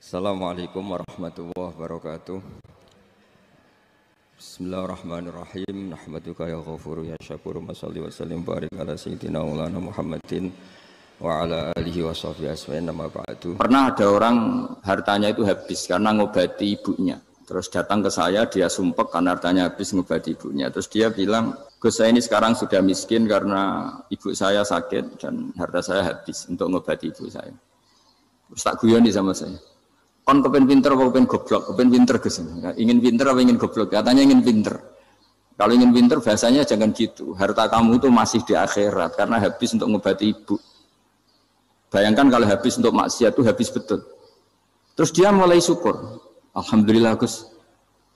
Assalamualaikum warahmatullahi wabarakatuh. Bismillahirrahmanirrahim. Nahmaduka ya ghafuru ya syakuru. Mashalli wa sallim barik ala sayyidina maulana Muhammadin wa ala alihi wa sahbihi asma'in nama ba'du. Pernah ada orang hartanya itu habis karena ngobati ibunya. Terus datang ke saya, dia sumpek karena hartanya habis ngobati ibunya. Terus dia bilang, Gus, saya ini sekarang sudah miskin karena ibu saya sakit dan harta saya habis untuk ngobati ibu saya. Terus tak guyoni sama saya. Kon kepen pinter apa kepen goblok? Kepen pinter Gus. Ingin pinter apa ingin goblok? Katanya ingin pinter. Kalau ingin pinter bahasanya jangan gitu. Harta kamu itu masih di akhirat karena habis untuk ngobati ibu. Bayangkan kalau habis untuk maksiat itu habis betul. Terus dia mulai syukur. Alhamdulillah Gus,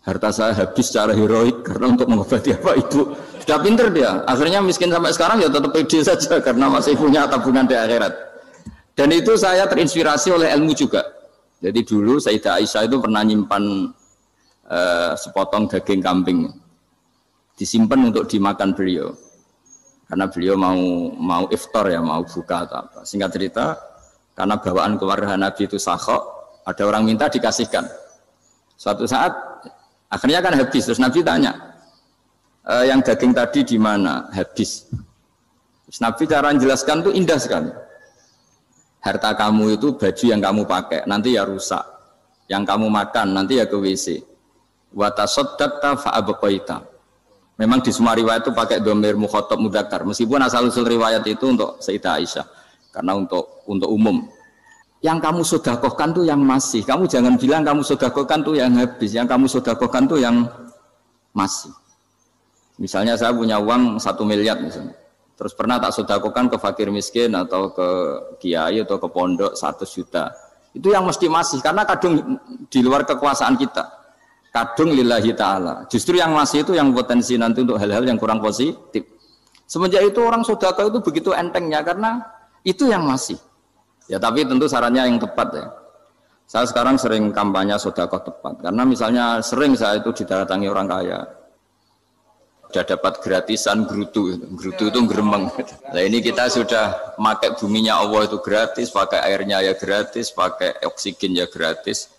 harta saya habis secara heroik karena untuk mengobati apa ibu. Sudah pinter dia. Akhirnya miskin sampai sekarang ya tetap pede saja karena masih punya tabungan di akhirat. Dan itu saya terinspirasi oleh ilmu juga. Jadi dulu Sayyidah Aisyah itu pernah nyimpan sepotong daging kambing, disimpan untuk dimakan beliau, karena beliau mau iftar ya, mau buka atau apa. Singkat cerita, karena bawaan keluarga Nabi itu sakhok, ada orang minta dikasihkan. Suatu saat akhirnya kan habis, terus Nabi tanya, yang daging tadi di mana? Habis. Terus Nabi cara menjelaskan itu indah sekali. Harta kamu itu baju yang kamu pakai nanti ya rusak, yang kamu makan nanti ya ke WC. Wa tasaddaqta fa abqaita. Memang di semua riwayat itu pakai dhamir mukhatab mudzakkar, meskipun asal usul riwayat itu untuk Sayyidah Aisyah karena untuk umum. Yang kamu sedekahkan tuh yang masih. Kamu jangan bilang kamu sedekahkan tuh yang habis, yang kamu sedekahkan tuh yang masih. Misalnya saya punya uang 1 miliar misalnya. Terus pernah tak sedekahkan ke fakir miskin atau ke kiai atau ke pondok 100 juta. Itu yang mesti masih, karena kadung di luar kekuasaan kita. Kadung lillahi ta'ala. Justru yang masih itu yang potensi nanti untuk hal-hal yang kurang positif. Semenjak itu orang sedekah itu begitu entengnya karena itu yang masih. Ya tapi tentu sarannya yang tepat ya. Saya sekarang sering kampanye sedekah tepat. Karena misalnya sering saya itu didatangi orang kaya. Sudah dapat gratisan gerutu itu geremeng. Nah ini kita sudah pakai buminya Allah itu gratis, pakai airnya ya gratis, pakai oksigen ya gratis.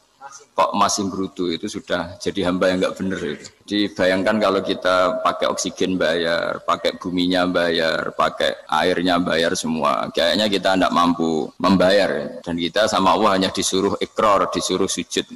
Kok masih gerutu itu sudah jadi hamba yang nggak benar itu. Dibayangkan kalau kita pakai oksigen bayar, pakai buminya bayar, pakai airnya bayar semua. Kayaknya kita tidak mampu membayar dan kita sama Allah hanya disuruh ikrar, disuruh sujud.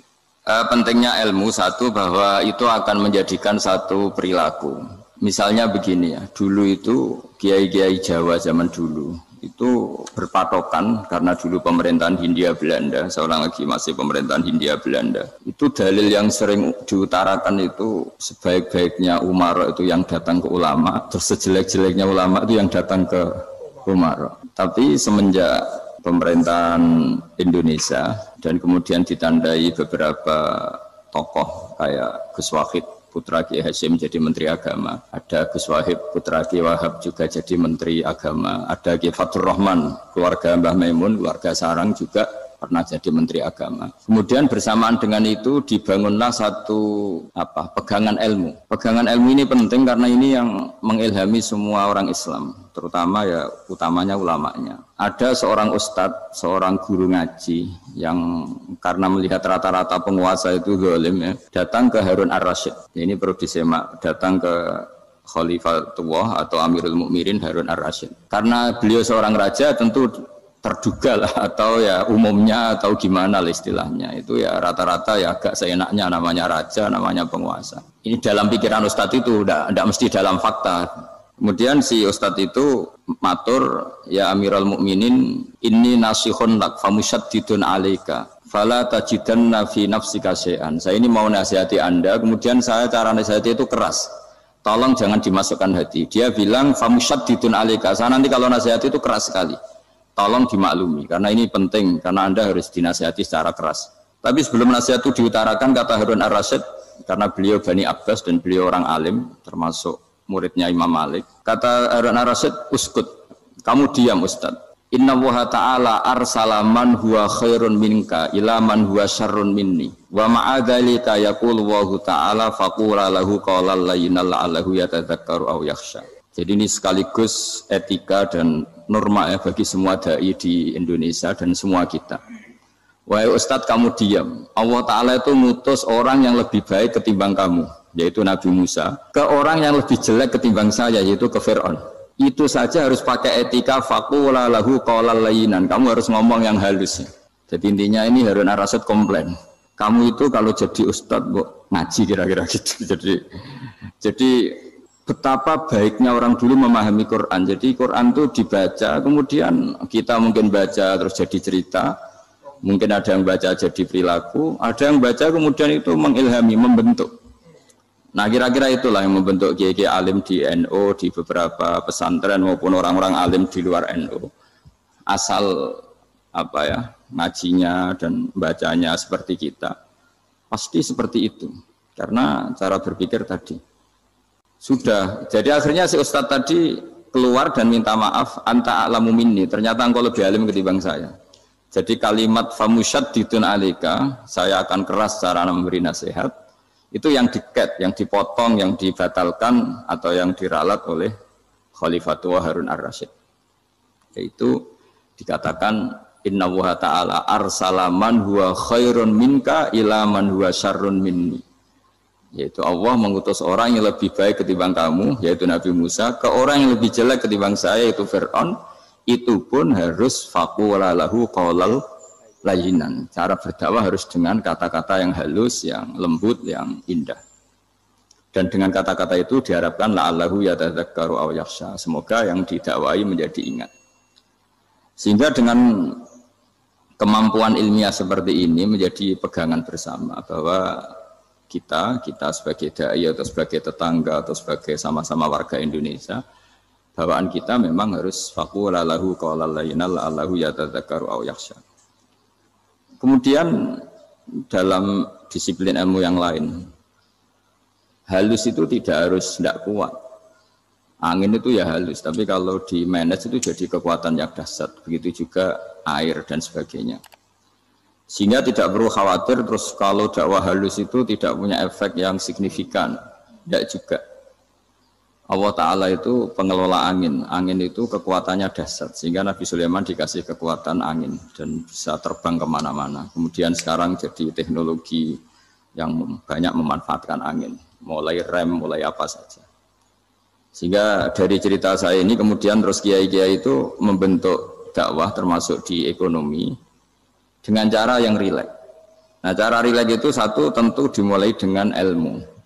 Pentingnya ilmu satu bahwa itu akan menjadikan satu perilaku. Misalnya begini ya, dulu itu kiai-kiai Jawa zaman dulu itu berpatokan karena dulu pemerintahan Hindia Belanda, seorang lagi masih pemerintahan Hindia Belanda. Itu dalil yang sering diutarakan itu sebaik-baiknya umara itu yang datang ke ulama, terus sejelek-jeleknya ulama itu yang datang ke umara. Tapi semenjak pemerintahan Indonesia dan kemudian ditandai beberapa tokoh kayak Gus Wahid putra Kiai Hasyim jadi Menteri Agama, ada Gus Wahib putra Kiai Wahab juga jadi Menteri Agama, ada Kiai Fathur Rahman keluarga Mbah Maimun, keluarga Sarang juga pernah jadi Menteri Agama. Kemudian bersamaan dengan itu dibangunlah satu pegangan ilmu. Pegangan ilmu ini penting karena ini yang mengilhami semua orang Islam, terutama ya utamanya ulamanya. Ada seorang ustadz, seorang guru ngaji yang karena melihat rata-rata penguasa itu zalim ya, datang ke Harun Ar-Rasyid. Ini perlu disemak, datang ke Khalifatullah atau Amirul Mukminin Harun Ar-Rasyid. Karena beliau seorang raja tentu terduga lah atau ya umumnya atau gimana lah istilahnya itu ya rata-rata ya agak seenaknya namanya raja, namanya penguasa. Ini dalam pikiran ustadz itu tidak mesti dalam fakta. Kemudian si ustadz itu matur, ya Amirul Mukminin inni nasihun lak famusyaddidun alaika fala tajidanna fi nafsika syai'an. Saya ini mau nasihati Anda, kemudian saya cara nasihati itu keras. Tolong jangan dimasukkan hati. Dia bilang famusyaddidun alaika. Saya nanti kalau nasihati itu keras sekali. Tolong dimaklumi, karena ini penting, karena Anda harus dinasihati secara keras. Tapi sebelum nasihat itu diutarakan, kata Harun Ar-Rasyid, karena beliau Bani Abbas dan beliau orang alim, termasuk muridnya Imam Malik. Kata Harun Ar-Rasyid, uskut, kamu diam Ustaz. Inna Allaha ta'ala arsala man huwa khairun minka ila man huwa syarrun minni. Wa ma'adhalika yakul Allahu ta'ala faqura lahu qawlal layyinal la'allahu yatadzakkaru aw yakhsha. Jadi ini sekaligus etika dan norma ya bagi semua dai di Indonesia dan semua kita. Wahai Ustadz kamu diam. Allah Ta'ala itu ngutus orang yang lebih baik ketimbang kamu, yaitu Nabi Musa, ke orang yang lebih jelek ketimbang saya, yaitu ke Fir'aun. Itu saja harus pakai etika faqula lahu qawlan layyinan. Kamu harus ngomong yang halus. Jadi intinya ini Harun ar-Rasyid komplain. Kamu itu kalau jadi Ustadz ngaji kira-kira gitu. Jadi betapa baiknya orang dulu memahami Quran. Jadi Quran itu dibaca, kemudian kita mungkin baca terus jadi cerita, mungkin ada yang baca jadi perilaku, ada yang baca kemudian itu mengilhami, membentuk. Nah kira-kira itulah yang membentuk kiai-kiai alim di NU, di beberapa pesantren maupun orang-orang alim di luar NU. Asal apa ya, ngajinya dan bacanya seperti kita, pasti seperti itu. Karena cara berpikir tadi. Sudah, jadi akhirnya si Ustadz tadi keluar dan minta maaf, anta a'lamu minni, ternyata engkau lebih alim ketimbang saya. Jadi kalimat famusyaddidun alika, saya akan keras cara memberi nasihat, itu yang diket, yang dipotong, yang dibatalkan atau yang diralat oleh Khalifatul Harun ar-Rasyid. Yaitu dikatakan inna Allaha ta'ala arsala man huwa khairun minka ila man huwa syarrun minni. Yaitu Allah mengutus orang yang lebih baik ketimbang kamu, yaitu Nabi Musa, ke orang yang lebih jelek ketimbang saya, yaitu Fir'aun. Itu pun harus faqula lahu qawlal layyinan. Cara berdakwah harus dengan kata-kata yang halus, yang lembut, yang indah. Dan dengan kata-kata itu diharapkan la'allahu yatadzakkaru aw yakhsha. Semoga yang didakwai menjadi ingat. Sehingga dengan kemampuan ilmiah seperti ini menjadi pegangan bersama bahwa kita sebagai dai atau sebagai tetangga atau sebagai sama-sama warga Indonesia, bawaan kita memang harus faqula lahu qawlan layyinan la'allahu yatadzakkaru aw yakhsha. Kemudian dalam disiplin ilmu yang lain, halus itu tidak kuat. Angin itu ya halus, tapi kalau di manage itu jadi kekuatan yang dahsyat. Begitu juga air dan sebagainya. Sehingga tidak perlu khawatir terus kalau dakwah halus itu tidak punya efek yang signifikan. Tidak juga. Allah Ta'ala itu pengelola angin. Angin itu kekuatannya dahsyat. Sehingga Nabi Sulaiman dikasih kekuatan angin dan bisa terbang kemana-mana. Kemudian sekarang jadi teknologi yang banyak memanfaatkan angin. Mulai rem, mulai apa saja. Sehingga dari cerita saya ini kemudian terus kiai-kiai itu membentuk dakwah termasuk di ekonomi dengan cara yang rileks. Nah cara rileks itu satu tentu dimulai dengan ilmu.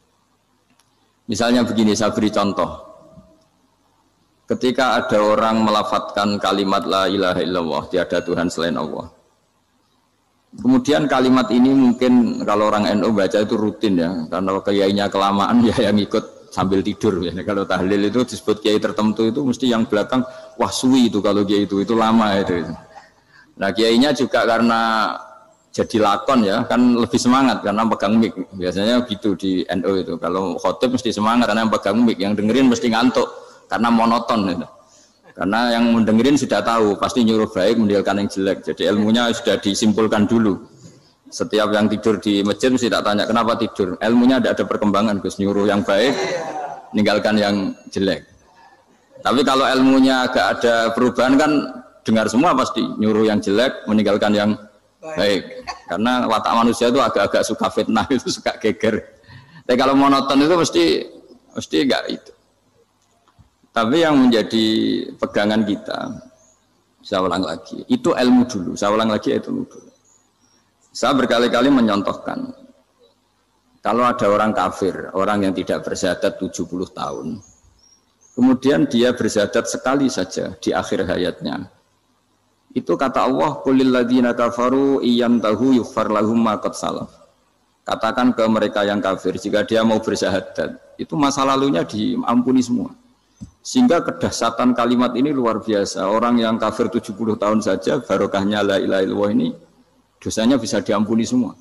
Misalnya begini, saya beri contoh. Ketika ada orang melafadzkan kalimat la ilaha illallah, tiada Tuhan selain Allah. Kemudian kalimat ini mungkin kalau orang NU baca itu rutin ya, karena kiainya kelamaan ya yang ikut sambil tidur ya. Kalau tahlil itu disebut kiai tertentu itu mesti yang belakang wah suwi itu kalau kiai itu lama itu. Nah kiainya juga karena jadi lakon ya kan lebih semangat karena pegang mic. Biasanya gitu di NU itu. Kalau khotib mesti semangat karena yang pegang mic, yang dengerin mesti ngantuk karena monoton itu. Karena yang mendengerin sudah tahu pasti nyuruh baik meninggalkan yang jelek. Jadi ilmunya sudah disimpulkan dulu. Setiap yang tidur di masjid mesti tak tanya kenapa tidur. Ilmunya tidak ada perkembangan, Gus, nyuruh yang baik, meninggalkan yang jelek. Tapi kalau ilmunya agak ada perubahan kan dengar semua pasti nyuruh yang jelek, meninggalkan yang baik. Karena watak manusia itu agak-agak suka fitnah, itu suka geger. Tapi kalau monoton itu mesti enggak itu. Tapi yang menjadi pegangan kita, saya ulang lagi, itu ilmu dulu. Saya ulang lagi itu ilmu dulu. Saya berkali-kali menyontohkan, kalau ada orang kafir, orang yang tidak bersyahadat 70 tahun, kemudian dia bersyahadat sekali saja di akhir hayatnya. Itu kata Allah, qulil ladzina kafaru iyantahu yughfar lahum ma qad salaf. Katakan ke mereka yang kafir, jika dia mau bersyahadat, itu masa lalunya diampuni semua. Sehingga kedahsyatan kalimat ini luar biasa. Orang yang kafir 70 tahun saja, barokahnya la ilaha illallah ini, dosanya bisa diampuni semua.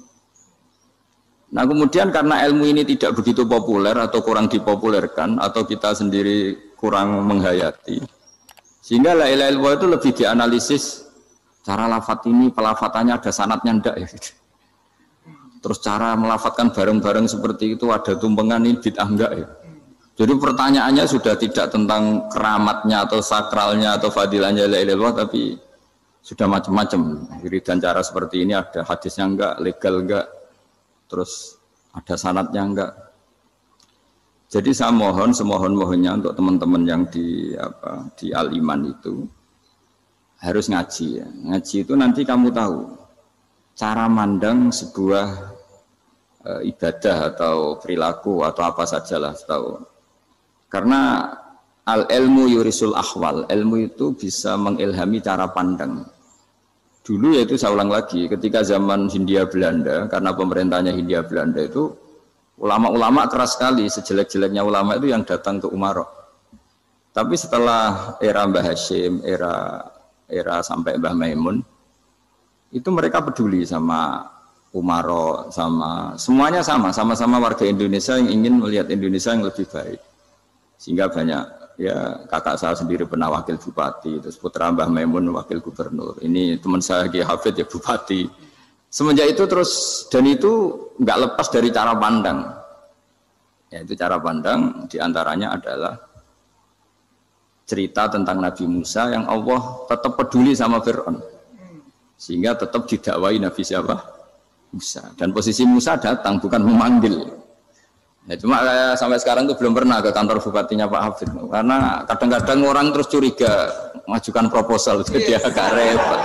Nah kemudian karena ilmu ini tidak begitu populer atau kurang dipopulerkan atau kita sendiri kurang menghayati, sehingga la ilaha illallah itu lebih dianalisis cara lafadz ini, pelafatannya ada sanadnya enggak ya gitu. Terus cara melafatkan bareng-bareng seperti itu ada tumpengan ini bid'ah enggak ya. Jadi pertanyaannya sudah tidak tentang keramatnya atau sakralnya atau fadilahnya la ilaha illallah, tapi sudah macam-macam. Wiridan cara seperti ini ada hadisnya enggak, legal enggak, terus ada sanadnya enggak. Jadi saya mohon semohon-mohonnya untuk teman-teman yang di Al-Iman itu harus ngaji ya. Ngaji itu nanti kamu tahu cara mandang sebuah ibadah atau perilaku atau apa sajalah tahu. Karena al-ilmu yurisul ahwal, ilmu itu bisa mengilhami cara pandang. Dulu yaitu saya ulang lagi, ketika zaman Hindia Belanda, karena pemerintahnya Hindia Belanda itu ulama-ulama keras sekali, sejelek-jeleknya ulama itu yang datang ke Umarok. Tapi setelah era Mbah Hashim, era sampai Mbah Maimun, itu mereka peduli sama Umarok, sama semuanya sama-sama warga Indonesia yang ingin melihat Indonesia yang lebih baik. Sehingga banyak, ya kakak saya sendiri pernah wakil bupati, terus putra Mbah Maimun wakil gubernur. Ini teman saya Ki Hafid ya bupati. Semenjak itu terus, dan itu nggak lepas dari cara pandang. Yaitu cara pandang diantaranya adalah cerita tentang Nabi Musa yang Allah tetap peduli sama Fir'aun. Sehingga tetap didakwai Nabi siapa? Musa. Dan posisi Musa datang, bukan memanggil. Ya, cuma saya sampai sekarang tuh belum pernah ke kantor bupatinya Pak Hafid. Karena kadang-kadang orang terus curiga, mengajukan proposal, jadi agak repot.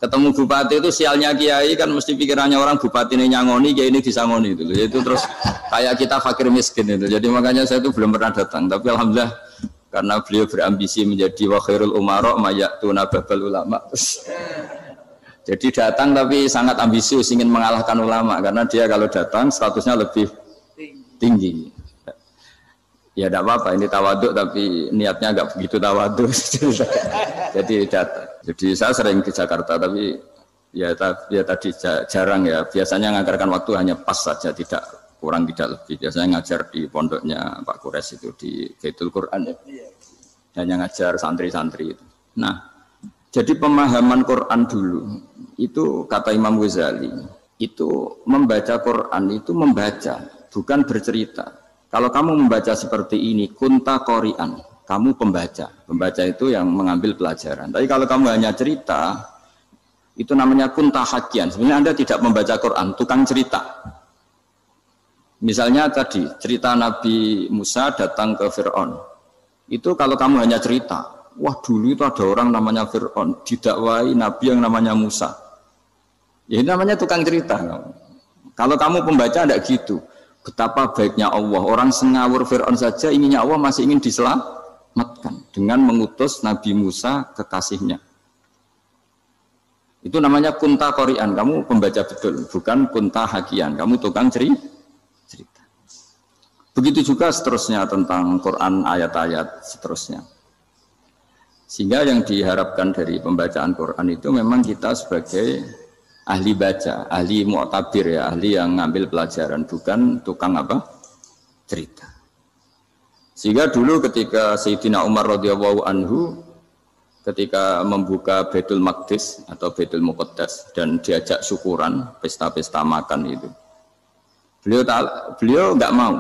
Ketemu bupati itu sialnya kiai kan mesti pikirannya orang bupati ini nyangoni, kiai ini disangoni itu. Itu terus kayak kita fakir miskin itu. Jadi makanya saya itu belum pernah datang. Tapi alhamdulillah karena beliau berambisi menjadi wa khairul umara mayatuna babal ulama. Jadi datang tapi sangat ambisius ingin mengalahkan ulama karena dia kalau datang statusnya lebih tinggi. Ya tidak apa-apa, ini tawaduk tapi niatnya agak begitu tawaduk. Jadi datang. Jadi saya sering ke Jakarta tapi ya tadi jarang ya. Biasanya ngajarkan waktu hanya pas saja, tidak kurang tidak lebih. Biasanya ngajar di pondoknya Pak Kures itu di Baitul Quran ya. Hanya ngajar santri-santri itu. Nah, jadi pemahaman Quran dulu itu kata Imam Ghazali itu membaca Quran itu membaca, bukan bercerita. Kalau kamu membaca seperti ini, kunta qori'an, kamu pembaca. Pembaca itu yang mengambil pelajaran. Tapi kalau kamu hanya cerita, itu namanya kunta hakian. Sebenarnya Anda tidak membaca Quran, tukang cerita. Misalnya tadi, cerita Nabi Musa datang ke Fir'aun. Itu kalau kamu hanya cerita, wah dulu itu ada orang namanya Fir'aun, didakwai Nabi yang namanya Musa. Ya ini namanya tukang cerita. Kalau kamu pembaca tidak gitu. Betapa baiknya Allah, orang sengawur Fir'aun saja inginnya Allah masih ingin diselamatkan dengan mengutus Nabi Musa kekasihnya. Itu namanya kunta qori'an, kamu pembaca betul, bukan kunta hakian, kamu tukang cerita. Begitu juga seterusnya tentang Quran ayat-ayat seterusnya. Sehingga yang diharapkan dari pembacaan Quran itu memang kita sebagai ahli baca, ahli mu'tabir ya, ahli yang ngambil pelajaran, bukan tukang apa? Cerita. Sehingga dulu ketika Sayyidina Umar radhiyallahu anhu ketika membuka Baitul Maqdis atau Baitul Muqaddas dan diajak syukuran, pesta-pesta makan itu. Beliau enggak mau.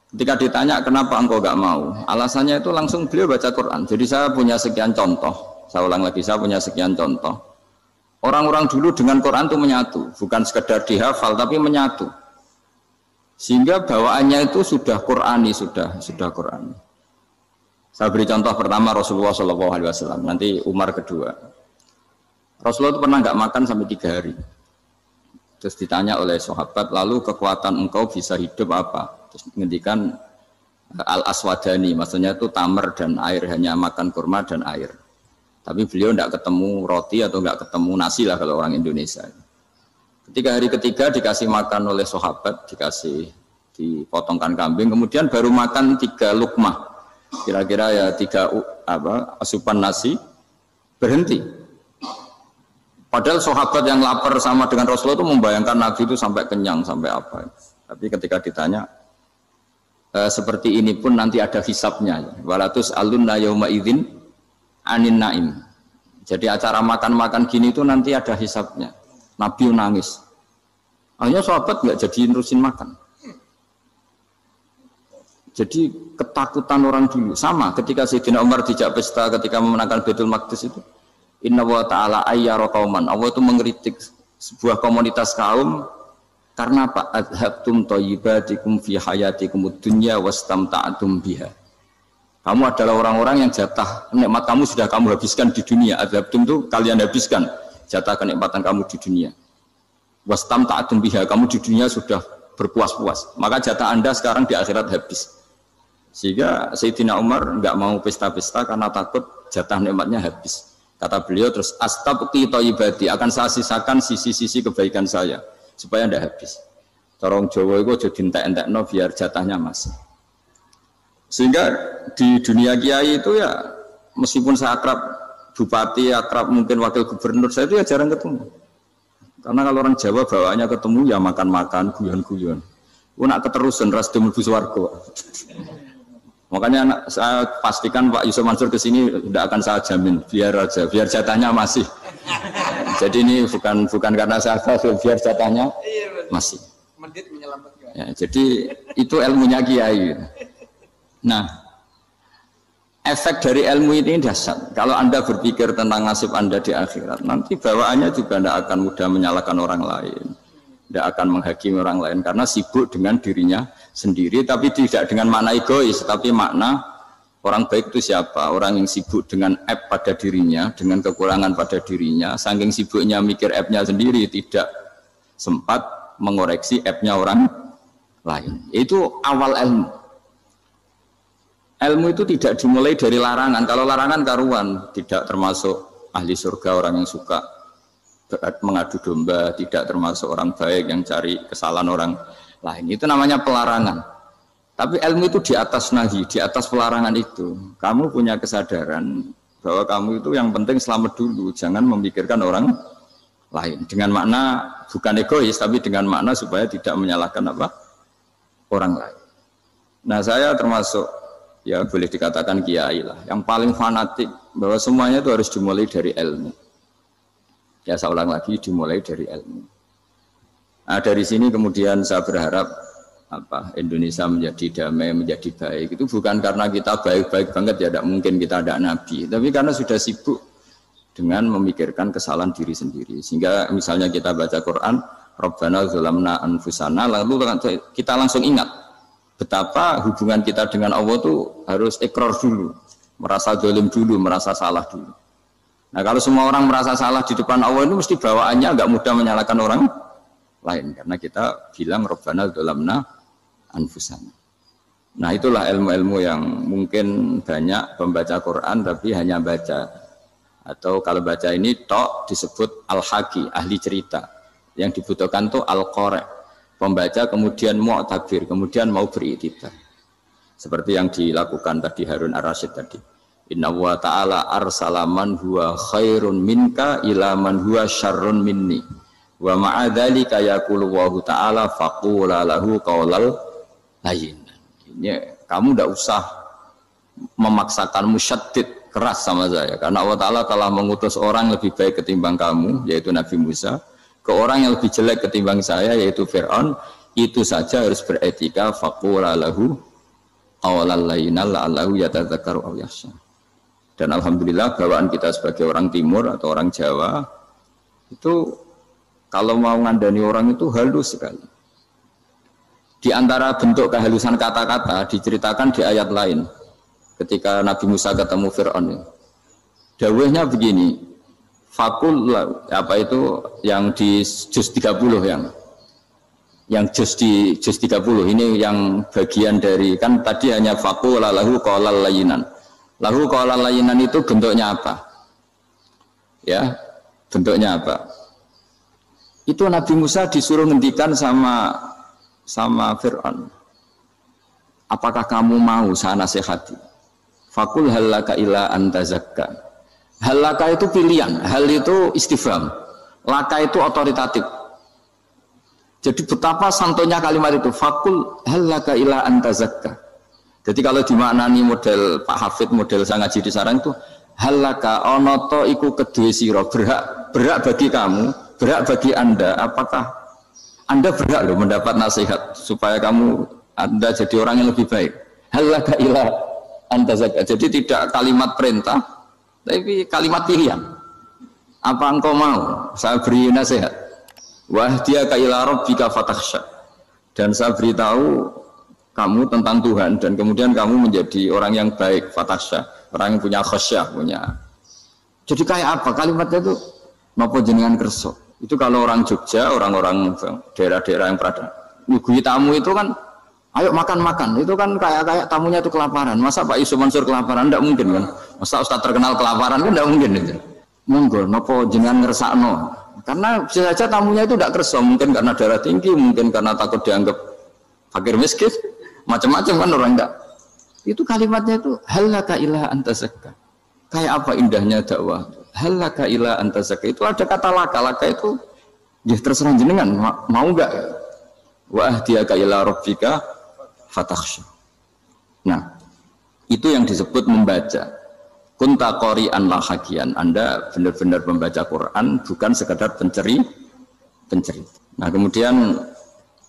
Ketika ditanya kenapa engkau enggak mau? Alasannya itu langsung beliau baca Quran. Jadi saya punya sekian contoh. Saya ulang lagi, saya punya sekian contoh. Orang-orang dulu dengan Quran itu menyatu, bukan sekedar dihafal tapi menyatu. Sehingga bawaannya itu sudah Qurani, sudah Qurani. Saya beri contoh pertama Rasulullah SAW, nanti Umar kedua. Rasulullah itu pernah nggak makan sampai 3 hari. Terus ditanya oleh sahabat, lalu kekuatan engkau bisa hidup apa? Terus menghentikan al-aswadani, maksudnya itu tamar dan air, hanya makan kurma dan air. Tapi beliau tidak ketemu roti atau tidak ketemu nasi lah kalau orang Indonesia. Ketika hari ketiga dikasih makan oleh sahabat, dipotongkan kambing, kemudian baru makan 3 lukmah, kira-kira ya 3 asupan nasi, berhenti. Padahal sahabat yang lapar sama dengan Rasulullah itu membayangkan Nabi itu sampai kenyang, sampai apa. Tapi ketika ditanya, seperti ini pun nanti ada hisabnya. Walatus alunna yauma idzin anin naim. Jadi acara makan-makan gini itu nanti ada hisabnya. Nabi nangis. Akhirnya sahabat nggak jadi nerusin makan. Jadi ketakutan orang dulu sama ketika Sayyidina Umar dijak pesta ketika memenangkan Baitul Maqdis itu. Inna wa ta'ala ayyara qauman. Allah itu mengkritik sebuah komunitas kaum karena apa? Adhabtum thayyibatikum fi hayatikum ad-dunya wastamta'tum biha. Kamu adalah orang-orang yang jatah nikmat kamu sudah kamu habiskan di dunia. Adhabtum itu kalian habiskan jatah kenikmatan kamu di dunia. Wastamta'tum biha, kamu di dunia sudah berpuas-puas. Maka jatah Anda sekarang di akhirat habis. Sehingga Sayyidina Umar enggak mau pesta-pesta karena takut jatah nikmatnya habis. Kata beliau terus astabqi thayyibati, akan saya sisakan sisi-sisi kebaikan saya supaya tidak habis. Corong Jawa itu aja dientek-entekno biar jatahnya masih. Sehingga di dunia kiai itu ya meskipun saya akrab bupati, akrab mungkin wakil gubernur, saya itu ya jarang ketemu. Karena kalau orang Jawa bawaannya ketemu ya makan-makan, guyon-guyon. Nak keterusan ras mlebu swarga. Makanya saya pastikan Pak Yusuf Mansur ke sini tidak akan saya jamin, biar aja, biar jatahnya masih. Jadi ini bukan karena saya biar jatahnya masih. Ya, jadi itu ilmunya kiai. Nah, efek dari ilmu ini dahsyat. Kalau Anda berpikir tentang nasib Anda di akhirat, nanti bawaannya juga tidak akan mudah menyalahkan orang lain, tidak akan menghakimi orang lain karena sibuk dengan dirinya sendiri, tapi tidak dengan makna egois, tapi makna orang baik itu siapa? Orang yang sibuk dengan aib pada dirinya, dengan kekurangan pada dirinya, saking sibuknya mikir aibnya sendiri, tidak sempat mengoreksi aibnya orang lain. Itu awal ilmu. Ilmu itu tidak dimulai dari larangan. Kalau larangan karuan, tidak termasuk ahli surga, orang yang suka mengadu domba, tidak termasuk orang baik yang cari kesalahan orang lain. Itu namanya pelarangan. Tapi ilmu itu di atas nahi, di atas pelarangan itu. Kamu punya kesadaran bahwa kamu itu yang penting selamat dulu, jangan memikirkan orang lain. Dengan makna bukan egois, tapi dengan makna supaya tidak menyalahkan apa? Orang lain. Nah, saya termasuk ya boleh dikatakan kiai lah, yang paling fanatik bahwa semuanya itu harus dimulai dari ilmu. Ya saya ulang lagi, dimulai dari ilmu. Nah, dari sini kemudian saya berharap Indonesia menjadi damai, menjadi baik. Itu bukan karena kita baik-baik banget, ya tidak mungkin kita ada nabi, tapi karena sudah sibuk dengan memikirkan kesalahan diri sendiri. Sehingga misalnya kita baca Quran, Rabbana zalamna anfusana, lalu kita langsung ingat betapa hubungan kita dengan Allah itu harus ikrar dulu, merasa zalim dulu, merasa salah dulu. Nah, kalau semua orang merasa salah di depan Allah itu mesti bawaannya enggak mudah menyalahkan orang lain, karena kita bilang Rabbana zalamna anfusana. Nah, itulah ilmu-ilmu yang mungkin banyak pembaca Quran tapi hanya baca, atau kalau baca ini tok disebut al-haqi, ahli cerita. Yang dibutuhkan tuh al-qari', pembaca kemudian mu'tabir, kemudian mau beriktibar. Seperti yang dilakukan tadi Harun Ar-Rasyid tadi. Inna wa ta'ala arsala man huwa khairun minka ila man huwa syarrun minni. Wa ma'adzalika yaqulu wa ta'ala faqula lahu qaulal layyin. Kamu tidak usah memaksakan musyaddid keras sama saya, karena Allah Ta'ala telah mengutus orang lebih baik ketimbang kamu, yaitu Nabi Musa, ke orang yang lebih jelek ketimbang saya, yaitu Fir'aun. Itu saja harus beretika. Faqula lahu qaulal layyin la'allahu yatadzakkaru aw yakhsha. Dan alhamdulillah bawaan kita sebagai orang timur atau orang Jawa itu kalau mau ngandani orang itu halus sekali. Di antara bentuk kehalusan kata-kata diceritakan di ayat lain. Ketika Nabi Musa ketemu Fir'aun, dawuhnya begini, fakul apa itu yang di juz 30 yang juz 30 ini yang bagian dari, kan tadi hanya fakul lahu qaulal layyinan. Lahu qaulal layyinan itu bentuknya apa? Ya, bentuknya apa? Itu Nabi Musa disuruh ngendikan sama Fir'aun. Apakah kamu mau saya nasihati? Fakul halaka ila antazakka. Halaka itu pilihan, hal itu istifham, laka itu otoritatif. Jadi betapa santonya kalimat itu. Fakul halaka ila antazakka. Jadi kalau dimaknani model Pak Hafid, model saya ngaji di sarang itu, halaka onoto iku kedue sira, berhak bagi kamu, berhak bagi Anda, apakah Anda berhak loh mendapat nasihat supaya Anda jadi orang yang lebih baik. Halaka ila antazakka. Jadi tidak kalimat perintah, tapi kalimat pilihan. Apa engkau mau saya beri nasihat? Wahdiyaka ila rabbika fatakhsha. Dan saya beritahu kamu tentang Tuhan dan kemudian kamu menjadi orang yang baik, fatakhsha, orang yang punya khasyah, punya. Jadi kayak apa kalimatnya itu? Napa jenengan kersa? Itu kalau orang Jogja, orang-orang daerah-daerah yang berada nyugui tamu itu kan ayo makan-makan, itu kan kayak tamunya itu kelaparan. Masa Pak Yusuf Mansur kelaparan? Tidak mungkin kan. Masa Ustaz terkenal kelaparan kan tidak mungkin itu. Monggo napa jenengan ngersakno. Karena bisa saja tamunya itu tidak kersa, mungkin karena darah tinggi, mungkin karena takut dianggap fakir miskin, macam-macam kan orang enggak. Itu kalimatnya itu halaka ila anta zakka. Kayak apa indahnya dakwah. Halaka ila anta zakka. Itu ada kata laka itu ya terserah jenengan mau enggak. Wa ahdiyaka ila rabbika fatakhsha. Nah, itu yang disebut membaca. Kunta qori'an la hakian. Anda benar-benar membaca Quran, bukan sekadar penceri. Nah, kemudian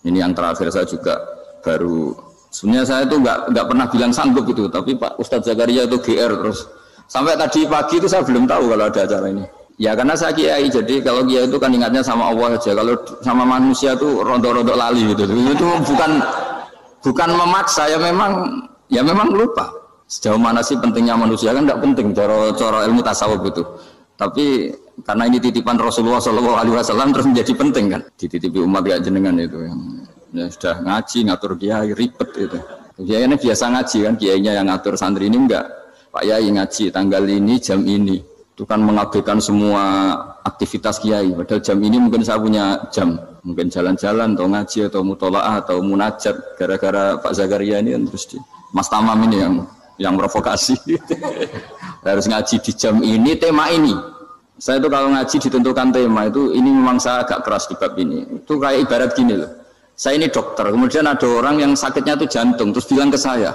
ini yang terakhir saya juga baru sebenarnya saya itu enggak pernah bilang sanggup itu, tapi Pak Ustadz Zakaria itu GR terus. Sampai tadi pagi itu saya belum tahu kalau ada acara ini. Ya karena saya kiai, jadi kalau kiai itu kan ingatnya sama Allah aja. Kalau sama manusia itu rontok-rontok lali gitu. Itu bukan memaksa, ya memang lupa. Sejauh mana sih pentingnya manusia kan tidak penting cara ilmu tasawuf itu. Tapi karena ini titipan Rasulullah SAW terus menjadi penting kan. Dititipi umat ya jenengan itu yang ya sudah ngaji ngatur kiai ribet itu. Kiai ini biasa ngaji kan, kiainya yang ngatur, santri ini enggak. Pak Yai ngaji tanggal ini jam ini. Itu kan mengabaikan semua aktivitas kiai. Padahal jam ini mungkin saya punya jam, mungkin jalan-jalan atau ngaji atau mutolaah atau munajat. Gara-gara Pak Zakaria ini kan terus Mas Tamam ini yang provokasi. Harus ngaji di jam ini, tema ini. Saya itu kalau ngaji ditentukan tema itu, ini memang saya agak keras di bab ini. Itu kayak ibarat gini loh. Saya ini dokter, kemudian ada orang yang sakitnya itu jantung, terus bilang ke saya,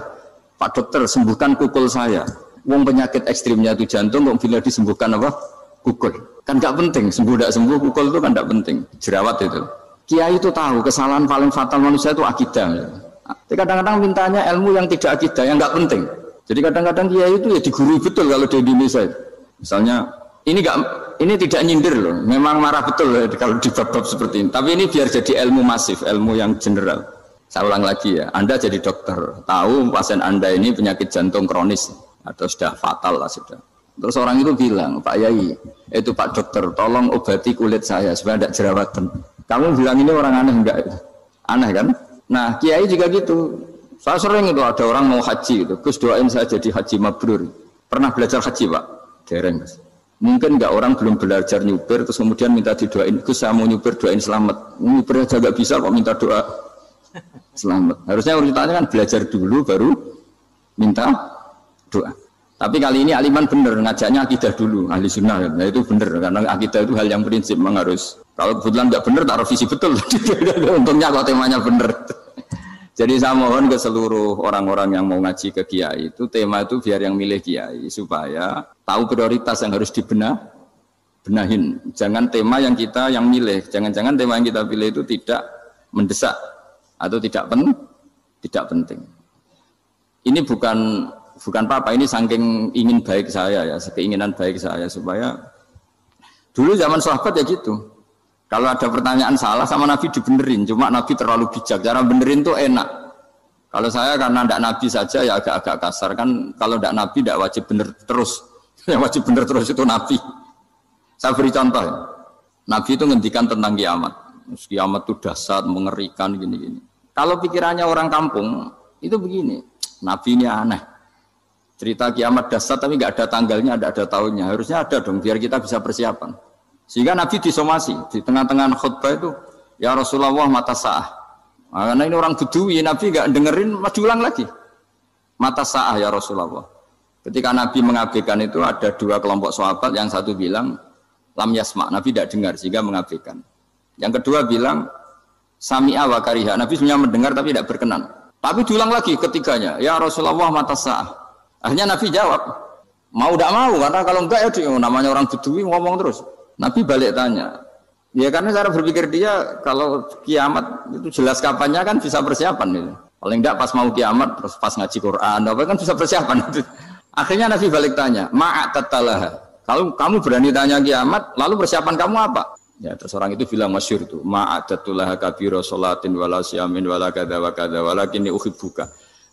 Pak dokter sembuhkan kukul saya. Wong penyakit ekstrimnya itu jantung, kok bila disembuhkan apa? Kukul. Kan nggak penting, sembuh tidak sembuh, kukul itu kan nggak penting. Jerawat itu. Kiai itu tahu kesalahan paling fatal manusia itu akidah. Tapi kadang-kadang mintanya ilmu yang tidak akidah, yang nggak penting. Jadi kadang-kadang kiai itu ya digurui betul kalau di Indonesia. Misalnya ini tidak nyindir loh, memang marah betul loh kalau di bab-bab seperti ini. Tapi ini biar jadi ilmu masif, ilmu yang general. Saya ulang lagi ya, Anda jadi dokter, tahu pasien Anda ini penyakit jantung kronis atau sudah fatal lah sudah. Terus orang itu bilang, Pak Yai, itu Pak dokter, tolong obati kulit saya supaya tidak jerawatan. Kamu bilang ini orang aneh enggak? Aneh kan? Nah, kiai juga gitu. Saya sering itu ada orang mau haji gitu, Gus doain saya jadi haji mabrur. Pernah belajar haji Pak? Dereng Gus. Mungkin enggak orang belum belajar nyupir terus kemudian minta didoain, Gus saya mau nyupir doain selamat. Nyupir aja enggak bisa kok minta doa selamat. Harusnya urutannya kan belajar dulu baru minta doa. Tapi kali ini aliman bener ngajaknya akidah dulu, ahli sunnah. Nah itu bener karena akidah itu hal yang prinsip memang harus. Kalau kebetulan nggak bener tak revisi betul. Untungnya kalau temanya bener. Jadi saya mohon ke seluruh orang-orang yang mau ngaji ke kiai itu tema itu biar yang milih kiai supaya tahu prioritas yang harus benahin. Jangan tema yang kita yang milih, jangan-jangan tema yang kita pilih itu tidak mendesak atau tidak penting. Ini bukan apa-apa, ini saking ingin baik saya ya, keinginan baik saya supaya dulu zaman sahabat ya gitu. Kalau ada pertanyaan salah sama Nabi dibenerin, cuma Nabi terlalu bijak, cara benerin tuh enak. Kalau saya karena tidak Nabi saja ya agak-agak kasar kan, kalau tidak Nabi tidak wajib bener terus, yang wajib bener terus itu Nabi. Saya beri contoh ya. Nabi itu ngendikan tentang kiamat. Kiamat itu dahsyat, mengerikan gini-gini. Kalau pikirannya orang kampung itu begini, Nabi ini aneh. Cerita kiamat dahsyat tapi nggak ada tanggalnya, nggak ada tahunnya. Harusnya ada dong biar kita bisa persiapan. Sehingga Nabi disomasi di tengah-tengah khutbah itu, ya Rasulullah mata sa'ah. Nah, karena ini orang Bedui, Nabi nggak dengerin, maju ulang lagi. Mata sa'ah ya Rasulullah. Ketika Nabi mengabaikan itu ada dua kelompok sahabat, yang satu bilang lam yasma, Nabi tidak dengar sehingga mengabaikan. Yang kedua bilang sami'a wa kariha, Nabi sebenarnya mendengar tapi tidak berkenan. Tapi diulang lagi ketiganya, ya Rasulullah mata sa'ah. Akhirnya Nabi jawab, mau tidak mau, karena kalau enggak ya namanya orang Bedui ngomong terus. Nabi balik tanya, ya karena cara berpikir dia kalau kiamat itu jelas kapannya kan bisa persiapan itu. Paling enggak pas mau kiamat terus pas ngaji Quran, apa kan bisa persiapan itu. Akhirnya Nabi balik tanya, ma'at tatalah, Kalau kamu berani tanya kiamat, lalu persiapan kamu apa? Ya, terus orang itu bilang masyhur itu, ma'adatullah kabira sholatin wala siyamin wala kadza wa kadza walakinni uhibbuka.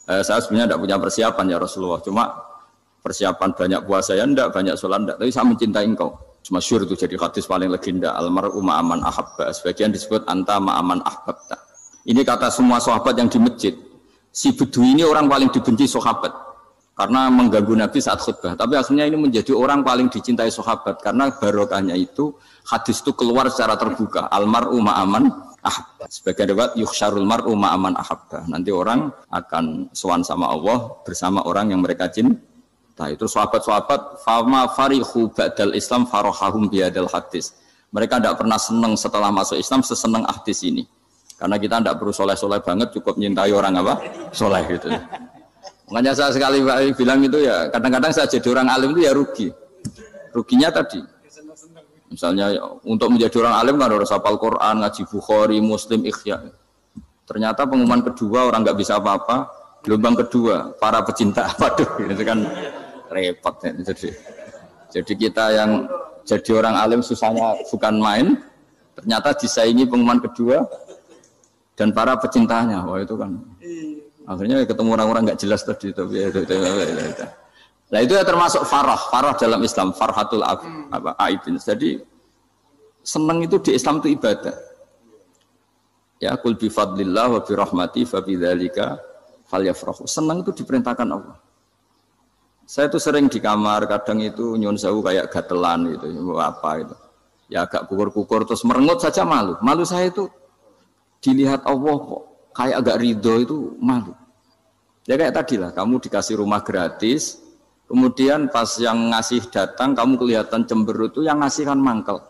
Saya sebenarnya tidak punya persiapan ya Rasulullah, cuma persiapan banyak puasa ya enggak, banyak sholat enggak, tapi saya mencintai engkau. Masyhur itu jadi hadis paling legenda, almar'u ma'aman ahabba, sebagian disebut anta ma'aman ahbabta. Ini kata semua sahabat yang di masjid. Si Bedui ini orang paling dibenci sahabat karena mengganggu Nabi saat khutbah, tapi akhirnya ini menjadi orang paling dicintai sahabat karena barokahnya itu hadis itu keluar secara terbuka, almar'u ma'aman ahabba. Sebagian riwayat yuhsyarul mar'u ma'aman ahabba. Nanti orang akan sowan sama Allah bersama orang yang mereka cintai. Nah, itu sahabat-sahabat fama farihu ba'dal Islam farahahum biadal hadis. Mereka tidak pernah senang setelah masuk Islam sesenang hadis ini. Karena kita tidak perlu soleh-soleh banget, cukup nyintai orang apa? Soleh gitu. Makanya saya sekali bilang itu ya, kadang-kadang saya jadi orang alim itu ya rugi. Ruginya tadi. Misalnya untuk menjadi orang alim kan harus hafal Quran, ngaji Bukhari, Muslim, Ikhya. Ternyata pengumuman kedua orang nggak bisa apa-apa. Gelombang kedua para pecinta, waduh, itu kan repot ya. Jadi kita yang jadi orang alim susahnya bukan main, ternyata disaingi pengumuman kedua dan para pecintanya. Wah itu kan akhirnya ketemu orang-orang nggak jelas tadi. Nah itu ya termasuk farah dalam Islam, farhatul aibin. Jadi senang itu di Islam itu ibadah. Ya kul bi fadlillah wa bi rahmati fa bidzalika falyafrahu. Senang itu diperintahkan Allah. Saya itu sering di kamar, kadang itu nyun sewu kayak gatelan gitu, apa itu. Ya agak kukur-kukur terus merengut saja malu. Malu saya itu dilihat Allah kok kayak agak ridho itu malu. Ya kayak tadi lah, kamu dikasih rumah gratis, kemudian pas yang ngasih datang kamu kelihatan cemberut, itu yang ngasih kan mangkel.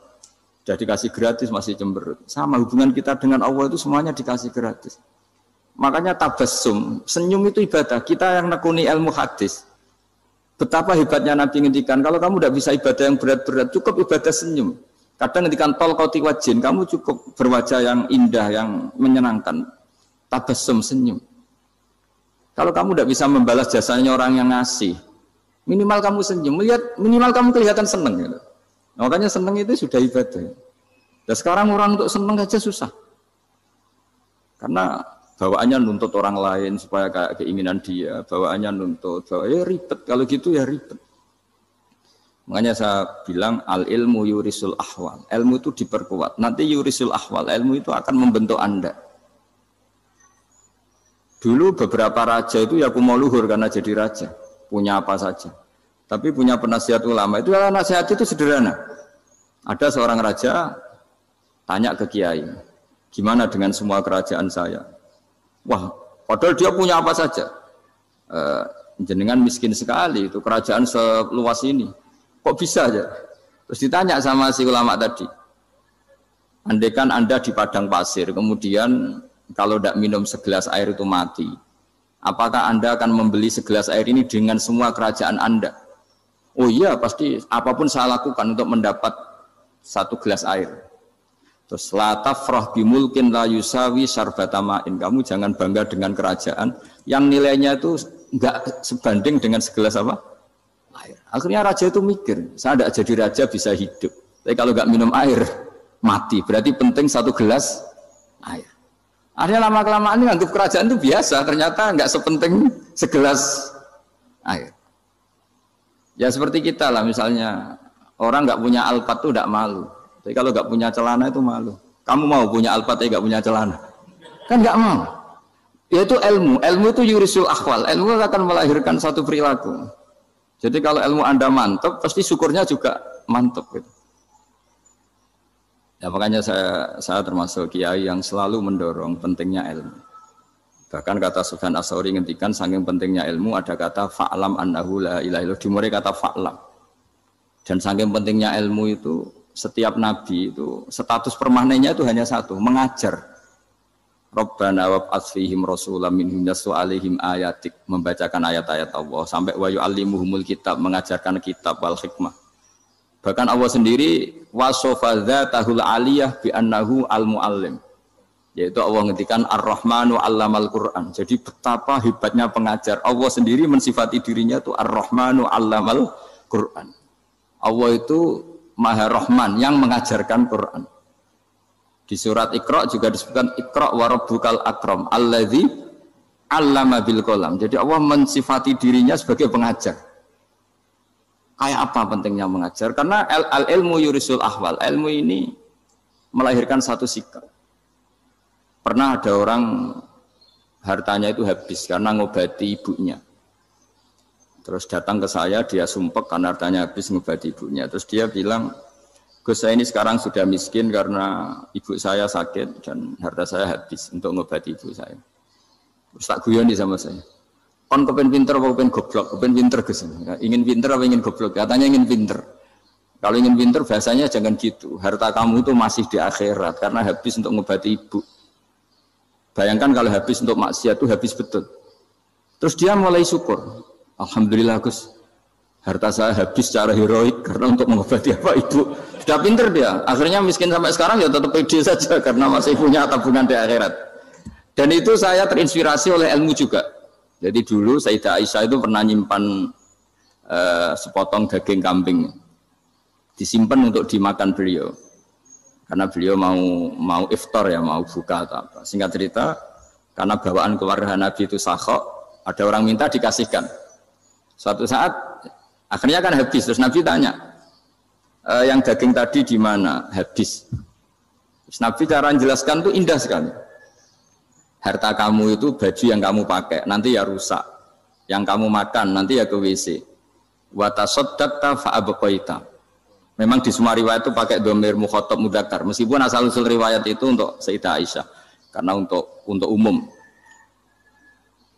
Sudah dikasih gratis masih cemberut. Sama hubungan kita dengan Allah itu semuanya dikasih gratis. Makanya tabassum, senyum itu ibadah. Kita yang nekuni ilmu hadis, betapa hebatnya Nabi ngendikan, kalau kamu tidak bisa ibadah yang berat-berat, cukup ibadah senyum. Kadang ngendikan tol koti wajin, kamu cukup berwajah yang indah, yang menyenangkan. Tabassum, senyum. Kalau kamu tidak bisa membalas jasanya orang yang ngasih, minimal kamu senyum, minimal kamu kelihatan senang. Gitu. Makanya senang itu sudah ibadah. Dan sekarang orang untuk senang aja susah. Karena bawaannya nuntut orang lain supaya kayak keinginan dia, bawaannya nuntut, ya ribet, kalau gitu ya ribet. Makanya saya bilang al ilmu yurisul ahwal, ilmu itu diperkuat, nanti yurisul ahwal, ilmu itu akan membentuk Anda. Dulu beberapa raja itu ya mau luhur karena jadi raja, punya apa saja. Tapi punya penasihat ulama, itu nasihat itu sederhana. Ada seorang raja tanya ke kiai, gimana dengan semua kerajaan saya? Wah, padahal dia punya apa saja. Jenengan miskin sekali, itu kerajaan seluas ini. Kok bisa aja? Terus ditanya sama si ulama tadi. Andaikan Anda di padang pasir, kemudian kalau tidak minum segelas air itu mati. Apakah Anda akan membeli segelas air ini dengan semua kerajaan Anda? Oh iya, pasti apapun saya lakukan untuk mendapat satu gelas air. Terus la tafrah bimulkin la yusawi syarbatamain. Kamu jangan bangga dengan kerajaan yang nilainya itu enggak sebanding dengan segelas apa? Air. Akhirnya raja itu mikir, saya tidak jadi raja bisa hidup. Tapi kalau enggak minum air mati. Berarti penting satu gelas air. Akhirnya lama-kelamaan ini anggap kerajaan itu biasa, ternyata enggak sepenting segelas air. Ya seperti kita lah, misalnya orang enggak punya alpat itu enggak malu. Tapi kalau nggak punya celana itu malu. Kamu mau punya alpat tapi nggak punya celana? Kan nggak mau. Yaitu ilmu. Ilmu itu yurisul akhwal. Ilmu akan melahirkan satu perilaku. Jadi kalau ilmu Anda mantap, pasti syukurnya juga mantap. Gitu. Ya makanya saya termasuk kiai yang selalu mendorong pentingnya ilmu. Bahkan kata Sufyan Ats-Tsauri ngendikan saking pentingnya ilmu ada kata fa'lam annahu la ilaha illallah. Dimulai kata fa'lam. Dan saking pentingnya ilmu itu setiap nabi itu status permanennya itu hanya satu, mengajar. Rabbana wab'ats fihim rasulam minhum yatlu 'alaihim ayatik, membacakan ayat-ayat Allah sampai wa yu'allimuhumul kitab, mengajarkan kitab wal hikmah. Bahkan Allah sendiri wasofa dzatahul 'aliyah bi annahu al-muallim. Yaitu Allah ngendikan Ar-Rahmanu 'allamal Qur'an. Jadi betapa hebatnya pengajar. Allah sendiri mensifati dirinya itu Ar-Rahmanu 'allamal Qur'an. Allah itu Maha Rahman yang mengajarkan Quran. Di surat Iqra juga disebutkan Iqra wa rabbukal akram alladzi 'allama bil qalam. Jadi Allah mensifati dirinya sebagai pengajar. Kayak apa pentingnya mengajar? Karena al-ilmu yurisul ahwal. Ilmu ini melahirkan satu sikap. Pernah ada orang hartanya itu habis karena ngobati ibunya. Terus datang ke saya, dia sumpek karena hartanya habis ngobati ibunya. Terus dia bilang, Gus, saya ini sekarang sudah miskin karena ibu saya sakit dan harta saya habis untuk ngobati ibu saya. Terus tak guyoni sama saya. Kon kepen pinter apa kepen goblok? Kepen pinter Gus. Ingin pinter apa ingin goblok? Katanya ingin pinter. Kalau ingin pinter bahasanya jangan gitu. Harta kamu itu masih di akhirat karena habis untuk ngobati ibu. Bayangkan kalau habis untuk maksiat itu habis betul. Terus dia mulai syukur. Alhamdulillah Gus. Harta saya habis secara heroik karena untuk mengobati apa ibu. Sudah pinter dia. Akhirnya miskin sampai sekarang ya tetap pede saja karena masih punya tabungan di akhirat. Dan itu saya terinspirasi oleh ilmu juga. Jadi dulu Sayyidah Aisyah itu pernah nyimpan sepotong daging kambing. Disimpan untuk dimakan beliau. Karena beliau mau iftar ya, mau buka atau apa. Singkat cerita, karena bawaan keluarga Nabi itu sakhok, ada orang minta dikasihkan. Suatu saat akhirnya kan habis, terus Nabi tanya, yang daging tadi di mana? Habis. Terus Nabi cara menjelaskan itu indah sekali. Harta kamu itu baju yang kamu pakai, nanti ya rusak. Yang kamu makan, nanti ya ke WC. Wa tasaddaqta fa abqaita. Memang di semua riwayat itu pakai dhamir mukhatab mudzakkar. Meskipun asal-usul riwayat itu untuk Sayyidah Aisyah, karena untuk umum.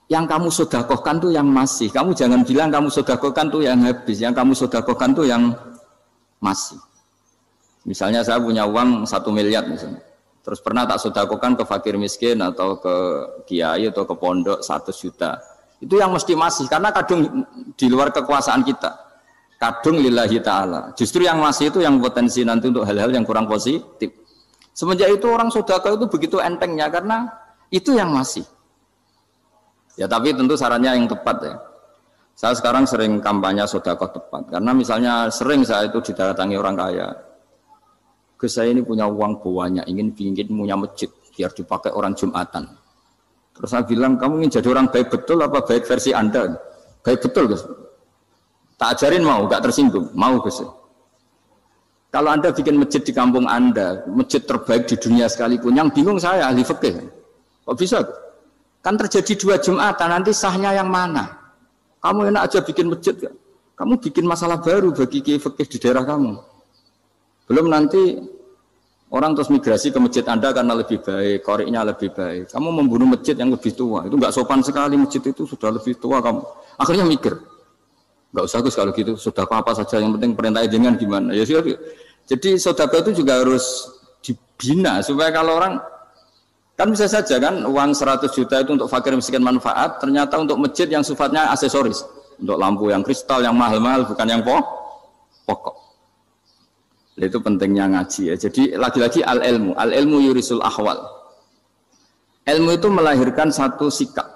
Yang kamu sedekahkan tuh yang masih. Kamu jangan bilang kamu sedekahkan tuh yang habis. Yang kamu sedekahkan tuh yang masih. Misalnya saya punya uang 1 miliar misalnya. Terus pernah tak sedekahkan ke fakir miskin atau ke kiai atau ke pondok 100 juta. Itu yang mesti masih karena kadung di luar kekuasaan kita. Kadung lillahi ta'ala. Justru yang masih itu yang potensi nanti untuk hal-hal yang kurang positif. Semenjak itu orang sedekah itu begitu entengnya karena itu yang masih. Ya tapi tentu sarannya yang tepat ya. Saya sekarang sering kampanye sedekah tepat karena misalnya sering saya itu didatangi orang kaya. Gus, saya ini punya uang banyak, ingin punya masjid biar dipakai orang Jumatan. Terus saya bilang, kamu ingin jadi orang baik betul apa baik versi Anda? Baik betul Gus. Tak ajarin mau, gak tersinggung, mau Gus. Kalau Anda bikin masjid di kampung Anda, masjid terbaik di dunia sekalipun, yang bingung saya ahli fikih. Kok bisa? Kan terjadi 2 Jumatan, nanti sahnya yang mana? Kamu enak aja bikin masjid, gak? Kamu bikin masalah baru bagi kiai fikih di daerah kamu. Belum nanti orang terus migrasi ke masjid Anda karena lebih baik, koriknya lebih baik. Kamu membunuh masjid yang lebih tua, itu nggak sopan sekali, masjid itu sudah lebih tua kamu. Akhirnya mikir, nggak usah Gus kalau gitu, sedekah apa saja yang penting perintah dengan gimana. Ya sudah. Jadi sedekah itu juga harus dibina supaya kalau orang kan bisa saja kan uang 100 juta itu untuk fakir miskin manfaat, ternyata untuk masjid yang sifatnya aksesoris, untuk lampu yang kristal yang mahal-mahal bukan yang pokok. Itu pentingnya ngaji ya. Jadi lagi-lagi al-ilmu yurisul ahwal. Ilmu itu melahirkan satu sikap.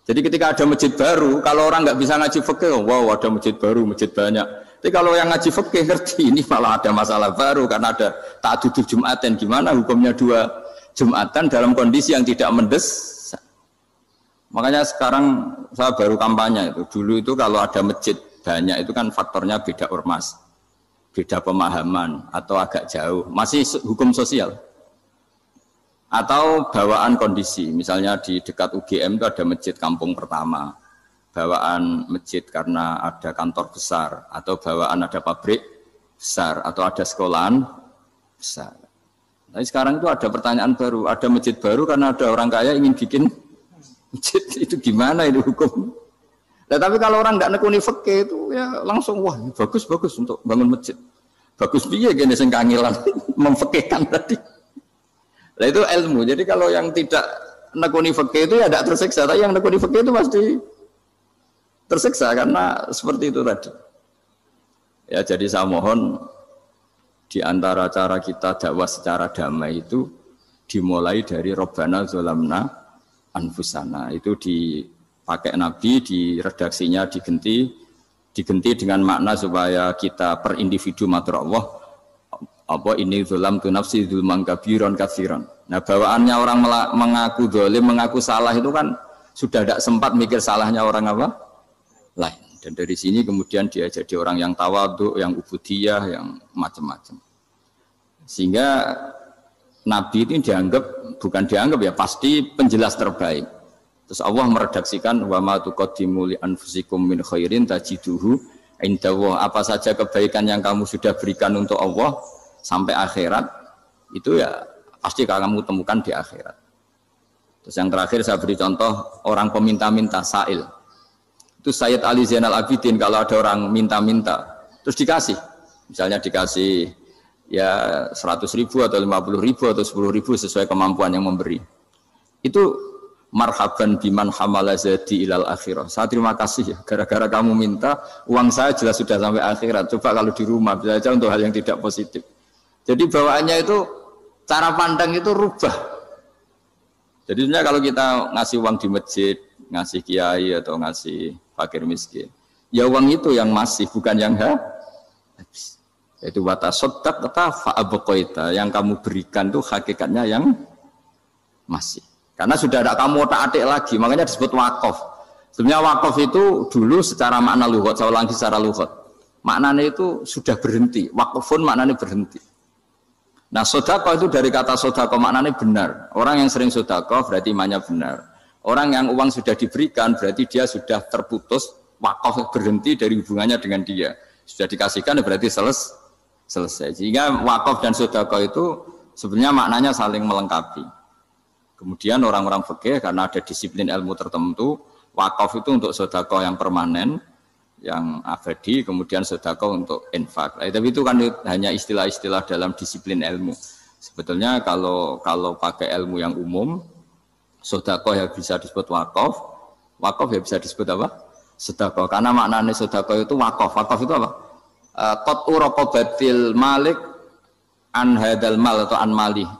Jadi ketika ada masjid baru, kalau orang nggak bisa ngaji fikih, wow ada masjid baru, masjid banyak. Tapi kalau yang ngaji fikih ngerti ini malah ada masalah baru karena ada ta'dudul Jumatan. Gimana hukumnya 2 Jumatan dalam kondisi yang tidak mendesak? Makanya sekarang saya baru kampanye itu. Dulu itu kalau ada masjid banyak itu kan faktornya beda ormas. Beda pemahaman atau agak jauh, masih hukum sosial atau bawaan kondisi. Misalnya di dekat UGM itu ada masjid kampung pertama, bawaan masjid karena ada kantor besar atau bawaan ada pabrik besar atau ada sekolahan besar. Tapi sekarang itu ada pertanyaan baru, ada masjid baru karena ada orang kaya ingin bikin masjid, itu gimana itu hukum? Nah, tapi kalau orang nggak nekuni fikih itu ya langsung wah bagus untuk bangun masjid. Bagus piye gini sing kangelan memfikihkan tadi. Nah itu ilmu. Jadi kalau yang tidak nekuni fikih itu ya tidak tersiksa, tapi yang nekuni fikih itu pasti tersiksa karena seperti itu tadi. Ya jadi saya mohon di antara cara kita dakwah secara damai itu dimulai dari Rabbana Zolamna Anfusana. Itu dipakai Nabi, di redaksinya digenti Diganti dengan makna supaya kita per individu matur Allah, apa ini zulam tu nafsi zulman kabiron katsiran. Nah, bawaannya orang mengaku zalim, mengaku salah itu kan sudah tidak sempat mikir salahnya orang apa lain. Dan dari sini kemudian dia jadi orang yang tawadhu, yang ubudiyah, yang macam-macam. Sehingga Nabi itu bukan dianggap ya, pasti penjelas terbaik. Terus Allah meredaksikan wa ma tuqaddimu li anfusikum min khairin tajiduhu indallah. Apa saja kebaikan yang kamu sudah berikan untuk Allah sampai akhirat itu ya pasti kamu temukan di akhirat. Terus yang terakhir saya beri contoh orang peminta-minta sa'il. Itu Sayyid Ali Zainal Abidin kalau ada orang minta-minta terus dikasih. Misalnya dikasih ya 100.000 atau 50.000 atau 10.000 sesuai kemampuan yang memberi. Itu marhaban biman hamala zadi ilal akhirah. Saya terima kasih ya, gara-gara kamu minta uang saya jelas sudah sampai akhirat. Coba kalau di rumah bisa saja untuk hal yang tidak positif. Jadi bawaannya itu cara pandang itu rubah. Jadi sebenarnya kalau kita ngasih uang di masjid, ngasih kiai atau ngasih fakir miskin, ya uang itu yang masih, bukan yang habis. Itu watasodak kata fa'abqaita, yang kamu berikan itu hakikatnya yang masih. Karena sudah ada kamu otak-atik lagi, makanya disebut wakaf. Sebenarnya wakaf itu dulu secara makna lughat, saya ulangi secara lughat. Maknanya itu sudah berhenti, wakafun maknanya berhenti. Nah, sedekah itu dari kata sedekah maknanya benar. Orang yang sering sedekah berarti imannya benar. Orang yang uang sudah diberikan berarti dia sudah terputus, wakaf berhenti dari hubungannya dengan dia. Sudah dikasihkan berarti selesai. Sehingga wakaf dan sedekah itu sebenarnya maknanya saling melengkapi. Kemudian orang-orang fikih karena ada disiplin ilmu tertentu, wakaf itu untuk sedekah yang permanen, yang abadi, kemudian sedekah untuk infak. Tapi itu kan hanya istilah-istilah dalam disiplin ilmu. Sebetulnya kalau pakai ilmu yang umum, sedekah ya bisa disebut wakaf, wakaf ya bisa disebut apa? Sedekah. Karena maknanya sedekah itu wakaf. Wakaf itu apa? Qat'u raqabatil malik an hadal mal atau an malih.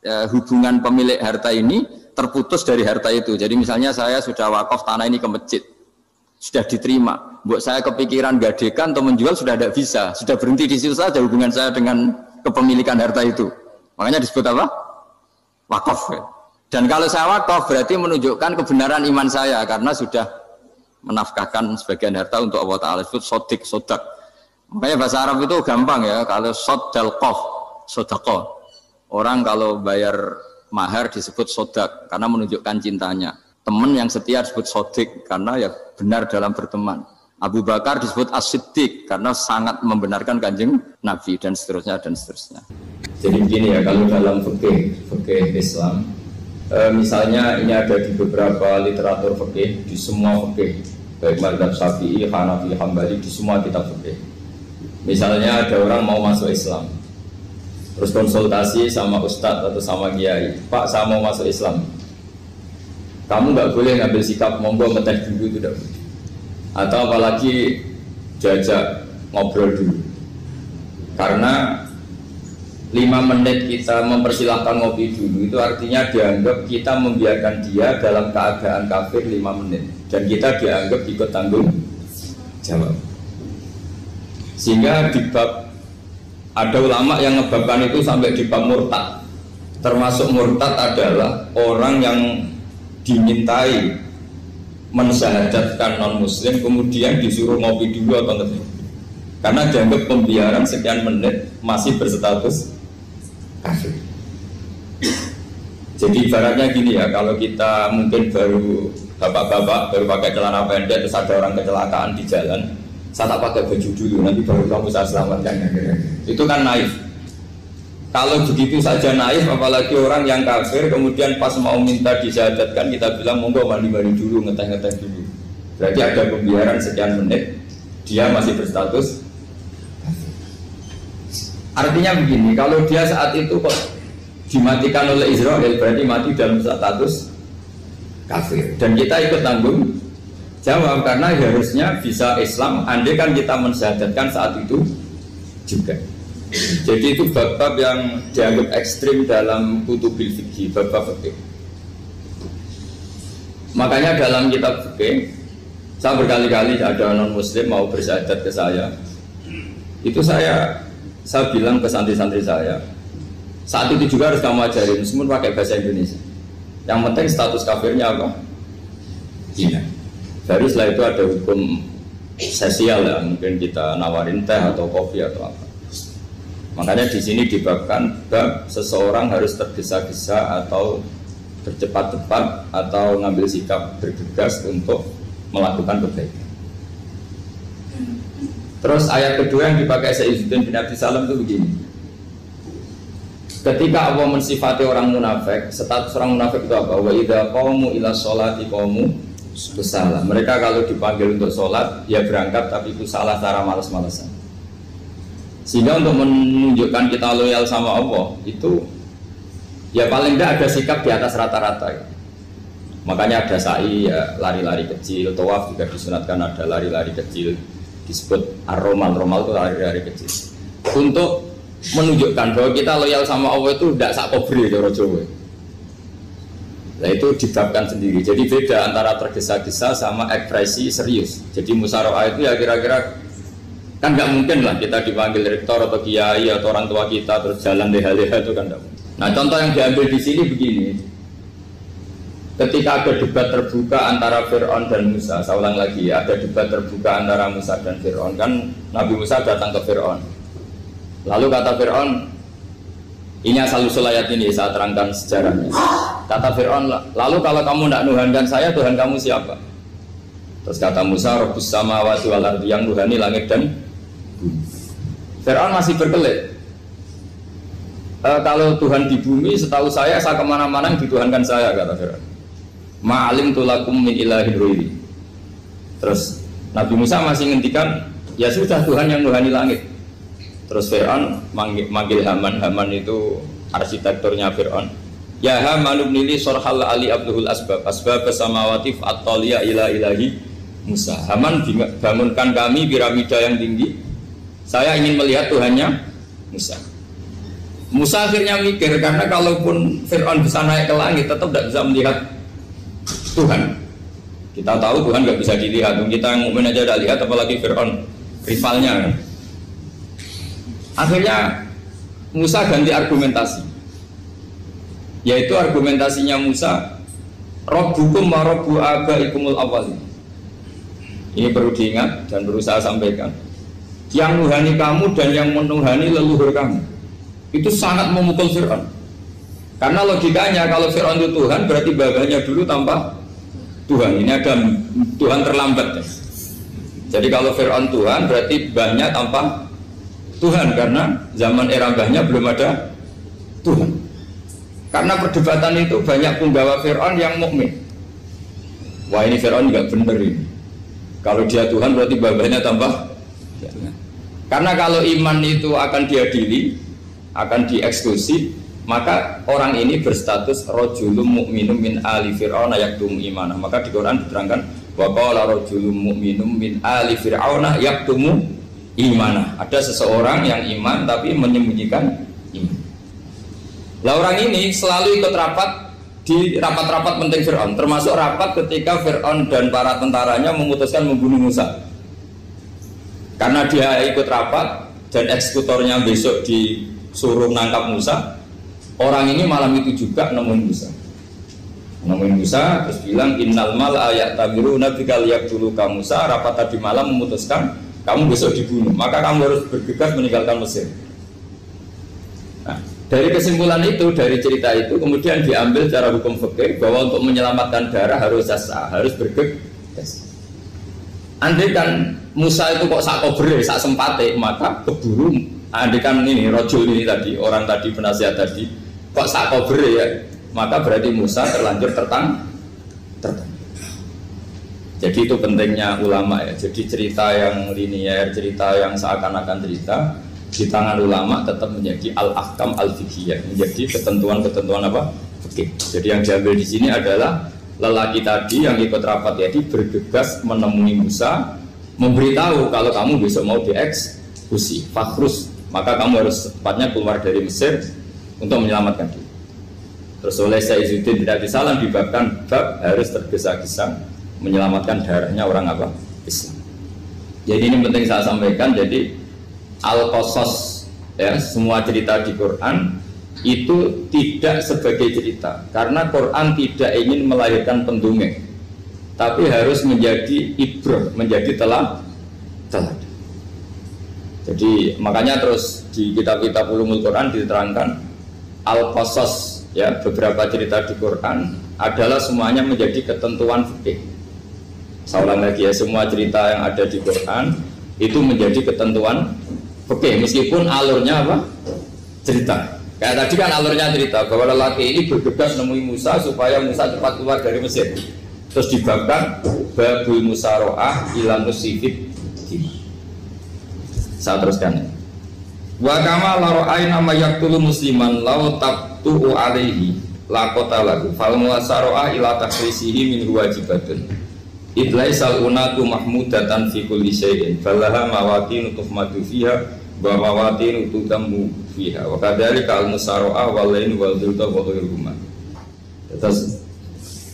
Hubungan pemilik harta ini terputus dari harta itu. Jadi misalnya saya sudah wakaf tanah ini ke masjid, sudah diterima. Buat saya kepikiran gadekan atau menjual sudah tidak bisa, sudah berhenti di situ saja hubungan saya dengan kepemilikan harta itu. Makanya disebut apa? Wakaf. Dan kalau saya wakaf berarti menunjukkan kebenaran iman saya karena sudah menafkahkan sebagian harta untuk Allah Taala. Disebut sodak. Makanya bahasa Arab itu gampang ya. Kalau sodalqaf, sodaqah. Orang kalau bayar mahar disebut sodak karena menunjukkan cintanya. Teman yang setia disebut sodik karena ya benar dalam berteman. Abu Bakar disebut as-siddiq karena sangat membenarkan kanjeng Nabi dan seterusnya dan seterusnya. Jadi begini ya, kalau dalam fikih Islam, misalnya ini ada di beberapa literatur fikih, di semua fikih, baik mazhab Syafi'i, Hanafi, Hambali, di semua kitab fikih. Misalnya ada orang mau masuk Islam, terus konsultasi sama ustadz atau sama kiai, Pak saya mau masuk Islam, kamu nggak boleh ngambil sikap monggo ngeteh dulu, itu tidak boleh. Atau apalagi diajak ngobrol dulu, karena 5 menit kita mempersilahkan ngopi dulu itu artinya dianggap kita membiarkan dia dalam keadaan kafir 5 menit dan kita dianggap ikut tanggung jawab. Sehingga di bab ada ulama yang ngebabkan itu sampai di bab murtad. Termasuk murtad adalah orang yang dimintai mensyahadatkan non-muslim kemudian disuruh ngopi dulu atau ngeteh. Karena dianggap pembiaran sekian menit masih berstatus kafir. Jadi ibaratnya gini ya, kalau kita mungkin baru bapak-bapak baru pakai celana pendek terus ada orang kecelakaan di jalan, saya tak pakai baju dulu nanti baru kamu saya selamatkan. Itu kan naif. Kalau begitu saja naif, apalagi orang yang kafir kemudian pas mau minta disyahadatkan kita bilang monggo mandi-mandi dulu, ngeteh-ngeteh dulu. Berarti ada pembiaran sekian menit, dia masih berstatus. Artinya begini, kalau dia saat itu kok dimatikan oleh Israel berarti mati dalam status kafir. Dan kita ikut tanggung jawab karena harusnya bisa Islam andai kan kita mensyahadatkan saat itu juga. Jadi itu bab-bab yang dianggap ekstrim dalam kutubil fikih, bab-bab fikih. Makanya dalam kitab fikih Saya berkali-kali ada non muslim mau bersyahadat ke saya, itu saya bilang ke santri-santri saya, saat itu juga harus kamu ajarin meskipun pakai bahasa Indonesia. Yang penting status kafirnya apa? Iya. Baru setelah itu ada hukum sosial ya, mungkin kita nawarin teh atau kopi atau apa. Makanya di sini dibabkan bab seseorang harus tergesa-gesa atau bercepat-cepat atau ngambil sikap bergegas untuk melakukan kebaikan. Terus ayat kedua yang dipakai Sayyiduddin bin Abi Salam itu begini. Ketika Allah mensifati orang munafik, status orang munafik itu apa? Wa idza qamu ila sholati qamu kusala. Mereka kalau dipanggil untuk sholat, ya berangkat tapi itu salah cara malas-malasan. Sehingga untuk menunjukkan kita loyal sama Allah itu ya paling tidak ada sikap di atas rata-rata ya. Makanya ada sa'i ya, lari-lari kecil, tawaf juga disunatkan ada lari-lari kecil, disebut ar-romal, romal itu lari-lari kecil untuk menunjukkan bahwa kita loyal sama Allah itu tidak sak kobre cara Jawa. Nah itu dibabkan sendiri. Jadi beda antara tergesa-gesa sama ekspresi serius. Jadi musyawarah itu ya kira-kira kan nggak mungkin lah kita dipanggil rektor atau kiai atau orang tua kita terus jalan leha-leha itu kan nggak mungkin. Nah contoh yang diambil di sini begini. Ketika ada debat terbuka antara Fir'aun dan Musa, saya ulang lagi ya, ada debat terbuka antara Musa dan Fir'aun. Kan Nabi Musa datang ke Fir'aun. Lalu kata Fir'aun, ini asal-usul ayat ini saya terangkan sejarahnya. Kata Fir'aun, lalu kalau kamu tidak nuhankan saya, Tuhan kamu siapa? Terus kata Musa, Rabbus samawati wal ardi, yang nuhani langit dan bumi. Fir'aun masih berkelit. Kalau Tuhan di bumi, setahu saya kemana-mana yang dituhankan saya, kata Fir'aun. Ma'alim tulakum min ilahin ruiri. Terus Nabi Musa masih ngendikan, ya sudah Tuhan yang nuhani langit. Terus Fir'aun manggil Haman. Haman itu arsitekturnya Fir'aun. Ya Haman ibnili sorhal ali abduhul asbab samawati fa'attaliya ila ilahi Musa. Haman bangunkan kami piramida yang tinggi. Saya ingin melihat Tuhannya Musa. Musa akhirnya mikir, karena kalaupun Fir'aun bisa naik ke langit tetap tidak bisa melihat Tuhan. Kita tahu Tuhan nggak bisa dilihat. Kita yang mukmin aja tidak lihat, apalagi Fir'aun rivalnya. Akhirnya Musa ganti argumentasi, yaitu argumentasinya Musa, Rabbukum wa Rabbu abaikumul awwalin. Ini perlu diingat dan perlu saya sampaikan. Yang nuhani kamu dan yang menuhani leluhur kamu. Itu sangat memukul Fir'aun. Karena logikanya kalau Fir'aun itu Tuhan, berarti babanya dulu tanpa Tuhan. Ini ada Tuhan terlambat ya. Jadi kalau Fir'aun Tuhan, berarti banyak tanpa Tuhan, karena zaman era mbahnya belum ada Tuhan. Karena perdebatan itu banyak penggawa Fir'aun yang mukmin. Wah ini Fir'aun nggak bener ini. Kalau dia Tuhan berarti babanya tambah. Karena kalau iman itu akan diadili, akan dieksekusi, maka orang ini berstatus rojulum mukminum min ali Fir'aun yaktum imanah. Maka di Quran diterangkan wa qala rojulum mukminum min ali Fir'aun yaktum imanah. Ada seseorang yang iman tapi menyembunyikan iman. Lah orang ini selalu ikut rapat di rapat-rapat penting Fir'aun, termasuk rapat ketika Fir'aun dan para tentaranya memutuskan membunuh Musa. Karena dia ikut rapat dan eksekutornya besok disuruh nangkap Musa, orang ini malam itu juga nemuin Musa terus bilang innal mal ayat tabiru nabikal yaqtulu ka Musa. Rapat tadi malam memutuskan kamu besok dibunuh, maka kamu harus bergegas meninggalkan Mesir. Nah, dari kesimpulan itu, dari cerita itu kemudian diambil secara hukum fikih bahwa untuk menyelamatkan darah harus jasa, harus bergegas. Andai kan Musa itu kok sak kobre, sak sempate, maka keburu. Andai kan ini rojul ini tadi, orang tadi penasihat tadi, kok sak kobre ya, maka berarti Musa terlanjur tertang. Jadi itu pentingnya ulama ya. Jadi cerita yang linier, cerita yang seakan-akan cerita di tangan ulama tetap menjadi al-ahkam al-fiqhiyah, menjadi ketentuan-ketentuan apa? Fikih. Jadi yang diambil di sini adalah lelaki tadi yang ikut rapat jadi bergegas menemui Musa, memberitahu kalau kamu besok mau dieksekusi, fakhrus, maka kamu harus cepatnya keluar dari Mesir untuk menyelamatkan diri. Terus oleh Sayyiduddin bin Abi Salam dibabkan bab harus tergesa-gesa menyelamatkan darahnya orang apa? Islam. Jadi ini penting saya sampaikan. Jadi al-qasas ya, semua cerita di Quran itu tidak sebagai cerita, karena Quran tidak ingin melahirkan pendongeng, tapi harus menjadi ibrah, menjadi teladan. Jadi makanya terus di kitab-kitab ulumul Quran diterangkan al-qasas ya, beberapa cerita di Quran adalah semuanya menjadi ketentuan fikih. Saya ulang lagi ya, semua cerita yang ada di Quran itu menjadi ketentuan fikih, meskipun alurnya apa? Cerita. Kayak tadi kan alurnya cerita bahwa lelaki ini bergegas nemui Musa supaya Musa cepat keluar dari Mesir. Terus dibabkan babul musaroah ila musifid. Saya teruskan. Wa kama la ra'ayna may yaqtulu musliman law tabtu'u alaihi la qatalahu fal musaroah ila takhrisihi min wajibatun. Idlaisal unatu mahmudatan fi kulli syai'in falaha mawatin tuhmadu fiha wa mawatin tudammu fiha wa kadzalika al musaroah wal lain wal dhulta wa ghairuhuma. Terus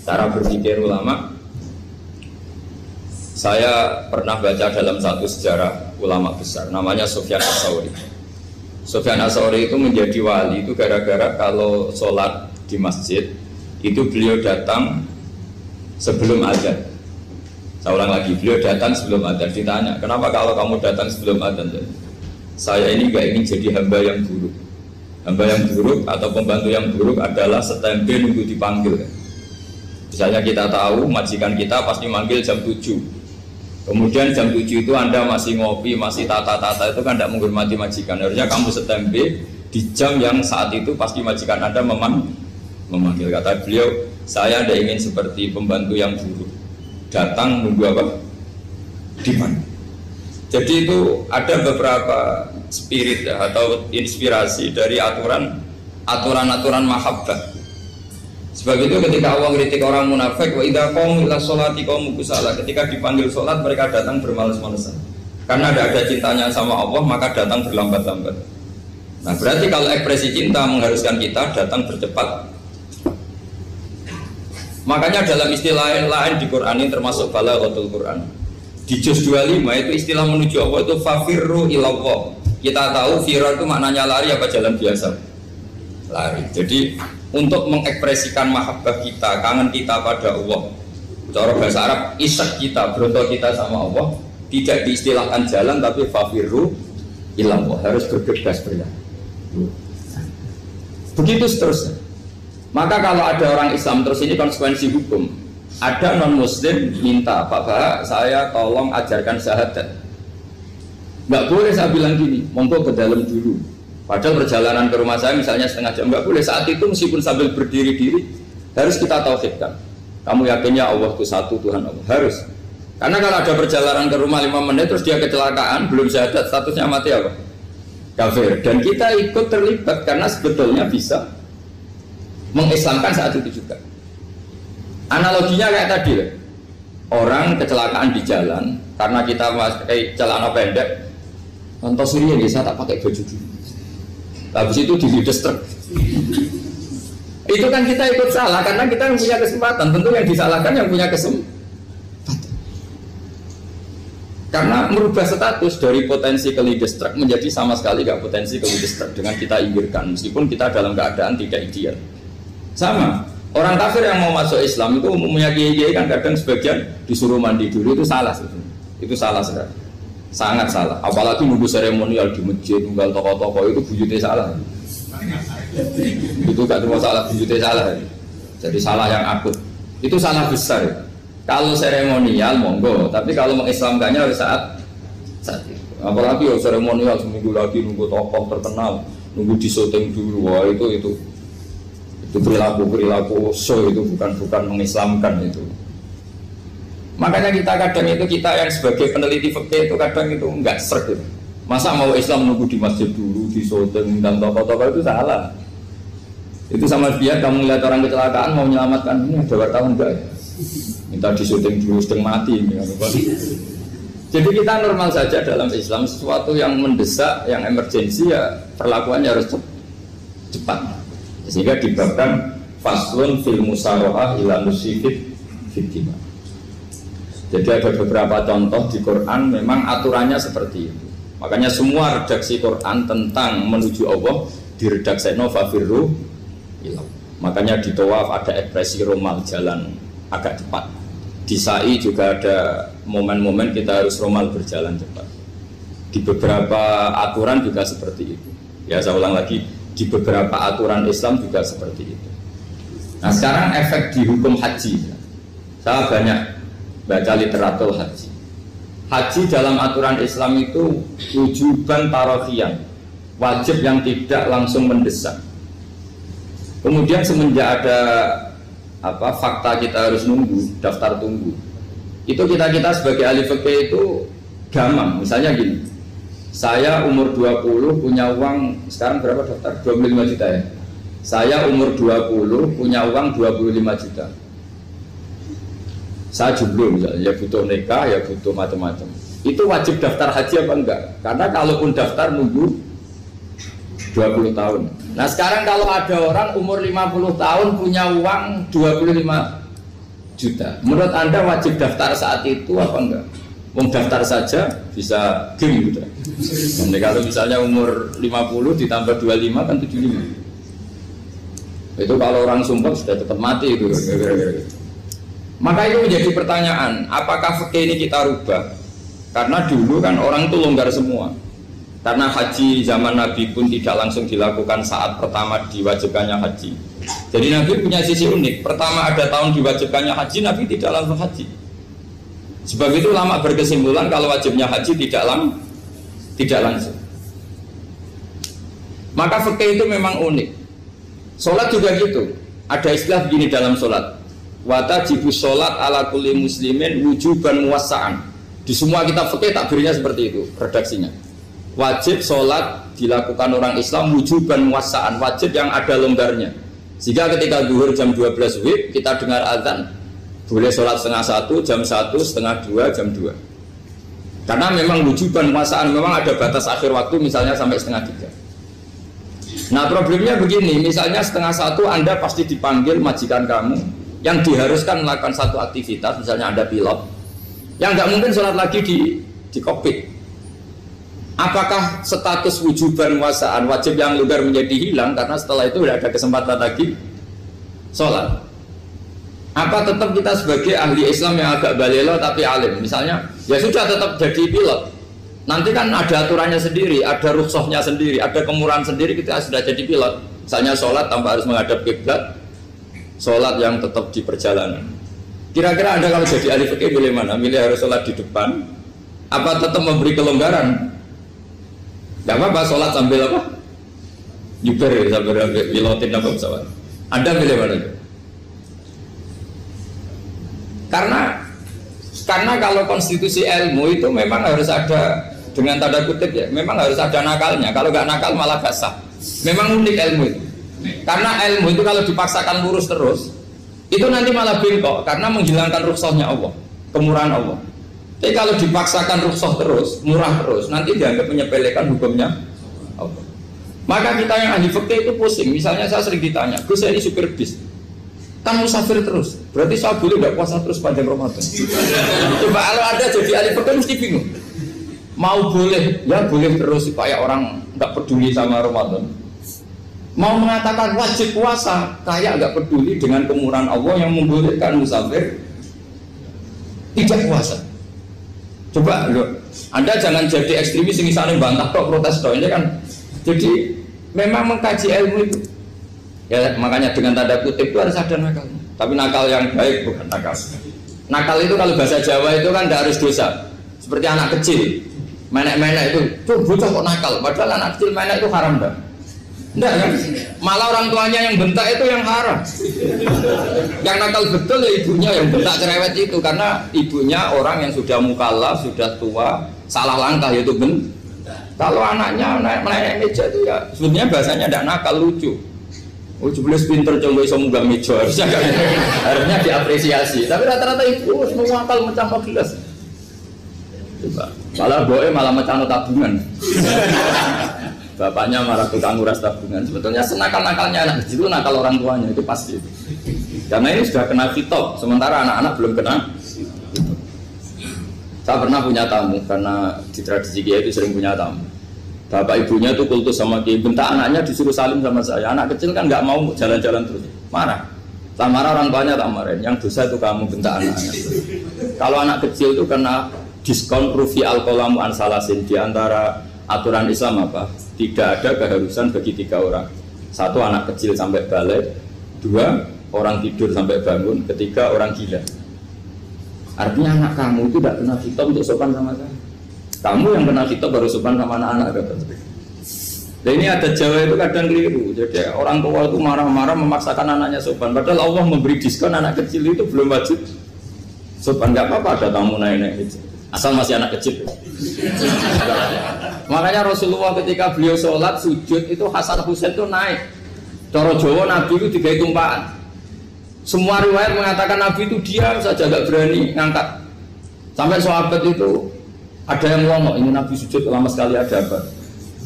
cara berpikir ulama, saya pernah baca dalam satu sejarah ulama besar namanya Sufyan Ats-Tsauri. Sufyan Ats-Tsauri itu menjadi wali itu gara-gara kalau sholat di masjid itu beliau datang sebelum adzan. Saya ulang lagi, beliau datang sebelum adzan. Ditanya, kenapa kalau kamu datang sebelum adzan? Saya ini gak ingin jadi hamba yang buruk. Hamba yang buruk atau pembantu yang buruk adalah setempe nunggu dipanggil. Misalnya kita tahu majikan kita pasti manggil jam 7. Kemudian jam 7 itu Anda masih ngopi, masih tata-tata, itu kan tidak menghormati majikan. Harusnya kamu setempe di jam yang saat itu pasti majikan Anda memanggil. Kata beliau, saya tidak ingin seperti pembantu yang buruk, datang nunggu apa? Di mana? Jadi itu ada beberapa spirit ya, atau inspirasi dari aturan-aturan mahabbah. Sebab itu ketika Allah kritik orang munafik, wa idza qamu ila sholati qamu kusala, ketika dipanggil sholat mereka datang bermalas-malasan. Karena tidak ada cintanya sama Allah, maka datang berlambat-lambat. Nah, berarti kalau ekspresi cinta mengharuskan kita datang bercepat. Makanya dalam istilah lain di Quran ini termasuk balaghatul Quran. Di juz 25 itu istilah menuju Allah itu fafirru ilallah. Kita tahu firar itu maknanya lari apa jalan biasa? Lari. Jadi untuk mengekspresikan mahabbah kita, kangen kita pada Allah, cara bahasa Arab, isyak kita, berontok kita sama Allah, tidak diistilahkan jalan tapi fafirru ilallah, harus bergegas berjalan. Begitu seterusnya. Maka kalau ada orang Islam, terus ini konsekuensi hukum, ada non muslim minta, Pak Bah, saya tolong ajarkan syahadat. Nggak boleh saya bilang gini, monggo ke dalam dulu. Padahal perjalanan ke rumah saya misalnya setengah jam, nggak boleh. Saat itu meskipun sambil berdiri-diri harus kita tauhidkan. Kamu yakinnya Allah itu satu, Tuhan Allah, harus. Karena kalau ada perjalanan ke rumah 5 menit terus dia kecelakaan, belum syahadat, statusnya mati apa? Kafir. Dan kita ikut terlibat karena sebetulnya bisa mengislamkan saat itu juga. Analoginya kayak tadi lah. Orang kecelakaan di jalan karena kita pakai celana pendek, contoh Suriah bisa tak pakai baju dulu. Habis itu diludes truk. Itu kan kita ikut salah karena kita yang punya kesempatan. Tentu yang disalahkan yang punya kesempatan. Karena merubah status dari potensi kelides truk menjadi sama sekali gak potensi kelides truk dengan kita inggirkan, meskipun kita dalam keadaan tidak ideal. Sama. Orang kafir yang mau masuk Islam itu umumnya kiai-kiai kan kadang sebagian disuruh mandi dulu, itu salah sebetulnya. Itu salah sekali. Sangat salah, apalagi nunggu seremonial di masjid, tunggal tokoh-tokoh itu bujutnya salah. Itu gak cuma salah, bujutnya salah. Jadi salah yang akut. Itu salah besar. Kalau seremonial monggo, tapi kalau mengislamkannya harus saat itu. Apalagi seremonial seminggu lagi nunggu tokoh terkenal, nunggu disyuting dulu, wah itu perilaku show, itu bukan mengislamkan itu. Makanya kita yang sebagai peneliti fikih itu kadang itu enggak sreg gitu. Masa mau Islam nunggu di masjid dulu, di syuting dan tokoh-tokoh, itu salah. Itu sama dia kamu lihat orang kecelakaan mau menyelamatkan, ini ada wartawan enggak ya? Minta di syuting dulu sedang mati ini. Jadi kita normal saja dalam Islam, sesuatu yang mendesak, yang emergensi ya perlakuannya harus cepat. Sehingga dibabkan faslun fil musarohah ila nusifid fitima. Jadi ada beberapa contoh di Quran memang aturannya seperti itu. Makanya semua redaksi Quran tentang menuju Allah diredakseno fafirru ilah. Makanya di tawaf ada ekspresi romal, jalan agak cepat. Di sa'i juga ada momen-momen kita harus romal, berjalan cepat. Di beberapa aturan juga seperti itu. Ya saya ulang lagi, di beberapa aturan Islam juga seperti itu. Nah sekarang efek di hukum haji. Saya banyak baca literatur haji. Haji dalam aturan Islam itu wujuban tarafiyan, wajib yang tidak langsung mendesak. Kemudian semenjak ada fakta kita harus nunggu, daftar tunggu, itu kita sebagai ahli fikih itu gampang. Misalnya gini, saya umur 20 punya uang, sekarang berapa daftar? 25 juta ya. Saya umur 20 punya uang 25 juta. Saya jomblo misalnya, ya butuh nikah, ya butuh macam-macam. Itu wajib daftar haji apa enggak? Karena kalaupun daftar nunggu 20 tahun. Nah sekarang kalau ada orang umur 50 tahun punya uang 25 juta, menurut Anda wajib daftar saat itu apa enggak? Mau daftar saja bisa game gitu. Jadi kalau misalnya umur 50 ditambah 25 kan 75. Itu kalau orang sumpah sudah tetap mati itu. Maka itu menjadi pertanyaan, apakah fikih ini kita rubah? Karena dulu kan orang itu longgar semua. Karena haji zaman Nabi pun tidak langsung dilakukan saat pertama diwajibkannya haji. Jadi Nabi punya sisi unik. Pertama ada tahun diwajibkannya haji, Nabi tidak langsung haji. Sebab itu ulama berkesimpulan kalau wajibnya haji tidak langsung. Maka fikih itu memang unik. Sholat juga gitu. Ada istilah begini dalam sholat. Watajibu sholat ala kulli muslimin wujuban muwassa'an. Di semua kitab fikih takbirnya seperti itu redaksinya. Wajib sholat dilakukan orang Islam wujuban muwassa'an, wajib yang ada longgarnya. Sehingga ketika zuhur jam 12 WIB kita dengar azan, boleh sholat setengah 1, jam 1, setengah 2, jam 2. Karena memang wujuban muwassa'an, memang ada batas akhir waktu misalnya sampai setengah 3. Nah problemnya begini, misalnya setengah 1 Anda pasti dipanggil majikan kamu yang diharuskan melakukan satu aktivitas, misalnya Anda pilot, yang nggak mungkin sholat lagi di kokpit. Apakah status wujuban muwassa'an, wajib yang longgar menjadi hilang karena setelah itu tidak ada kesempatan lagi sholat? Apa tetap kita sebagai ahli Islam yang agak balelo tapi alim, misalnya ya sudah tetap jadi pilot, nanti kan ada aturannya sendiri, ada rukhsahnya sendiri, ada kemurahan sendiri, kita sudah jadi pilot. Misalnya sholat tanpa harus menghadap kiblat, sholat yang tetap di perjalanan. Kira-kira Anda kalau jadi ahli fikih milih mana? Milih harus sholat di depan, apa tetap memberi kelonggaran? Gak apa-apa sholat sambil apa? Nyuper ya, sambil pilotin apa pesawat. Anda milih mana? Karena kalau konstitusi ilmu itu memang harus ada, dengan tanda kutip ya, memang harus ada nakalnya. Kalau nggak nakal malah gak sah. Memang unik ilmu itu. Karena ilmu itu kalau dipaksakan lurus terus, itu nanti malah bengkok karena menghilangkan rukhsahnya Allah, kemurahan Allah. Tapi kalau dipaksakan rukhsah terus, murah terus, nanti dianggap menyepelekan hukumnya Allah. Maka kita yang ahli fikih itu pusing. Misalnya saya sering ditanya, Gus saya ini supir bis, kan musafir terus, berarti saya boleh nggak puasa terus panjang Ramadan? Coba kalau ada jadi ahli fikih mesti bingung. Mau boleh, ya boleh terus supaya orang nggak peduli sama Ramadan. Mau mengatakan wajib puasa, kayak nggak peduli dengan kemurahan Allah yang membolehkan musafir tidak puasa. Coba loh, Anda jangan jadi ekstremis yang misalnya bantah kok protes kok, ini kan. Jadi memang mengkaji ilmu itu ya, makanya dengan tanda kutip itu harus ada nakal, tapi nakal yang baik, bukan nakal. Nakal itu kalau bahasa Jawa itu kan tidak harus dosa. Seperti anak kecil menek-menek itu, tuh bocah kok nakal, padahal anak kecil menek itu haram dah. Enggak kan? Malah orang tuanya yang bentak itu yang haram. Yang nakal betul ya ibunya yang bentak cerewet itu, karena ibunya orang yang sudah mukallaf, sudah tua, salah langkah yaitu bentak. Kalau anaknya naik meja itu ya sebenarnya bahasanya tidak nakal, lucu. Oh jelas pinter coba iso munggah meja, harusnya diapresiasi. Tapi rata-rata ibu semua akal mecah gelas. Coba, malah boe malah mecah tabungan. Bapaknya marah tukang nguras tabungan. Sebetulnya senakal-nakalnya anak kecil itu nakal orang tuanya, itu pasti. Karena ini sudah kena fitop, sementara anak-anak belum kena. Saya pernah punya tamu karena di tradisi Kiai itu sering punya tamu. Bapak ibunya itu kultus sama Kiai, bentak anaknya disuruh salim sama saya. Anak kecil kan nggak mau jalan-jalan terus, marah. Tak marah orang tuanya tak marahin. Yang dosa itu kamu bentak anaknya. Kalau anak kecil itu kena diskon rufi al-qalamu an salasin. Di antara aturan Islam apa? Tidak ada keharusan bagi 3 orang. 1 anak kecil sampai balik, 2 orang tidur sampai bangun, 3 orang gila. Artinya anak kamu itu tidak kena khitab untuk sopan sama saya. Kamu yang kena khitab baru sopan sama anak-anak. Dan ini ada Jawa itu kadang keliru. Jadi orang tua itu marah-marah memaksakan anaknya sopan. Padahal Allah memberi diskon anak kecil itu belum wajib sopan. Gak apa-apa ada tamu naik-naik gitu. Asal masih anak kecil. Makanya Rasulullah ketika beliau sholat sujud itu Hasan Husain itu naik. Cara Jawa Nabi itu digawe tumpahan. Semua riwayat mengatakan Nabi itu diam saja, gak berani ngangkat. Sampai sahabat itu ada yang ngomong, ini Nabi sujud lama sekali ada apa?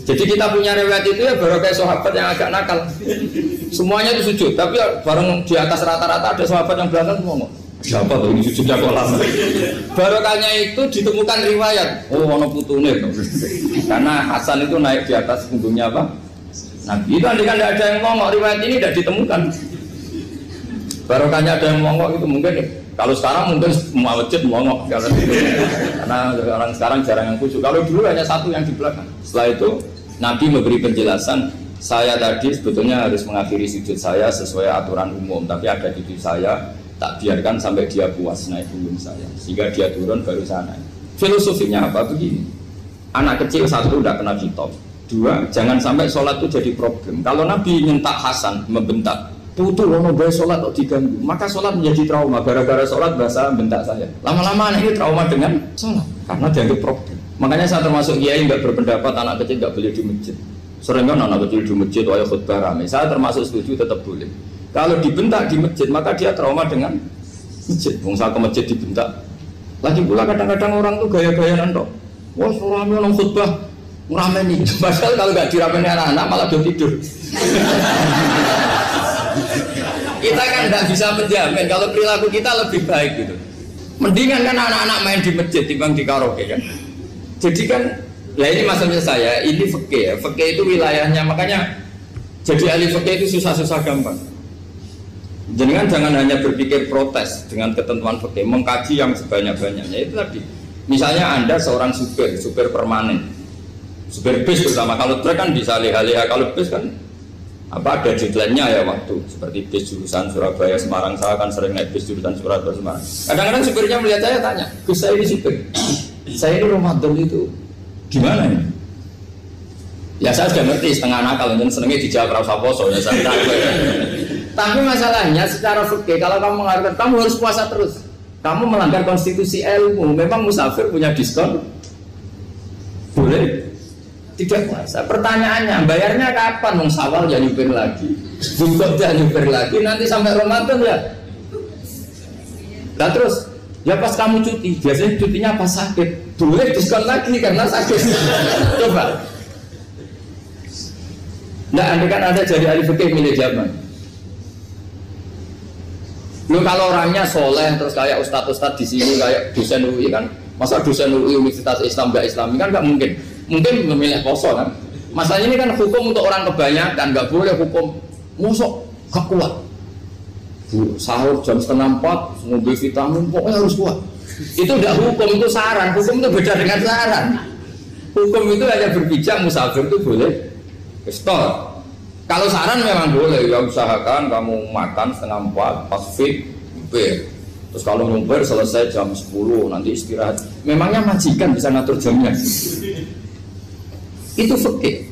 Jadi kita punya riwayat itu ya baru kayak sahabat yang agak nakal. Semuanya itu sujud, tapi bareng di atas rata-rata ada sahabat yang belakang ngomong, siapa tuh ini sujudnya kok lama? Barokahnya itu ditemukan riwayat, oh ono putune. Karena Hasan itu naik di atas punggungnya apa? Nabi itu andai kan tidak ada yang ngomong, riwayat ini tidak ditemukan. Barokahnya ada yang mongok itu mungkin kalau sekarang mungkin semua masjid mongok karena orang sekarang jarang yang khusyuk. Kalau dulu hanya satu yang di belakang. Setelah itu Nabi memberi penjelasan, saya tadi sebetulnya harus mengakhiri sujud saya sesuai aturan umum, tapi ada cucu saya tak biarkan sampai dia puas naik punggung saya sehingga dia turun baru saya naik. Filosofinya apa? Begini, anak kecil 1 tidak kena khitab, 2 jangan sampai sholat itu jadi problem. Kalau Nabi nyentak Hasan membentak, putu lono bae sholat kok diganggu, maka sholat menjadi trauma. Gara-gara sholat bahasa bentak saya. Lama-lama anak ini trauma dengan sholat karena dianggap problem. Makanya saya termasuk kiai nggak berpendapat anak kecil nggak boleh di masjid. Sering kan anak kecil di masjid ayo khutbah rame. Saya termasuk setuju tetap boleh. Kalau dibentak di masjid maka dia trauma dengan masjid. Bangsa ke masjid dibentak. Lagi pula kadang-kadang orang tuh gaya-gayaan tok. Wah rame orang khutbah rame nih. Padahal kalau nggak diramein anak-anak malah dia tidur. Kita kan tidak bisa menjamin kalau perilaku kita lebih baik gitu. Mendingan kan anak-anak main di masjid dibanding di karaoke kan. Jadi kan, ya ini maksudnya saya, ini fikih ya. Fikih itu wilayahnya, makanya jadi ahli fikih itu susah-susah gampang. Jadi kan jangan hanya berpikir protes dengan ketentuan fikih, mengkaji yang sebanyak-banyaknya. Itu tadi, misalnya Anda seorang supir permanen, supir bis terutama. Kalau truk kan bisa leha-leha, kalau bis kan apa ada deadline-nya ya waktu. Seperti bis jurusan Surabaya Semarang, saya kan sering naik bis jurusan Surabaya Semarang. Kadang-kadang supirnya melihat saya tanya, Gus saya ini supir, saya ini Ramadan itu gimana ini? Ya saya sudah ngerti setengah nakal, dan senengnya dijawab rasa poso ya saya tahu. Tapi masalahnya secara fikih kalau kamu mengharapkan kamu harus puasa terus, kamu melanggar konstitusi ilmu. Memang musafir punya diskon? Boleh tidak puasa. Pertanyaannya bayarnya kapan? Mau Syawal ya nyupir lagi, Zulhijjah ya nyupir lagi, nanti sampai Ramadan ya. Nah terus ya pas kamu cuti, biasanya cutinya pas sakit, boleh diskon lagi karena sakit. Coba. Nah, andai kan Anda jadi ahli fikih milih zaman. Lu kalau orangnya soleh terus kayak ustadz-ustadz di sini kayak dosen UI kan, masa dosen UI Universitas Islam nggak Islami kan nggak mungkin. Mungkin memilih poso kan. Masalahnya ini kan hukum untuk orang kebanyakan, nggak boleh hukum musuh gak kuat. Sahur jam 3:30 ngombe vitamin pokoknya harus kuat. Itu tidak hukum, itu saran. Hukum itu beda dengan saran. Hukum itu hanya berpijak musafir itu boleh stop. Kalau saran memang boleh, ya usahakan kamu makan 3:30 pas fit nyupir. Terus kalau nyupir selesai jam 10 nanti istirahat. Memangnya majikan bisa ngatur jamnya? Itu fikih.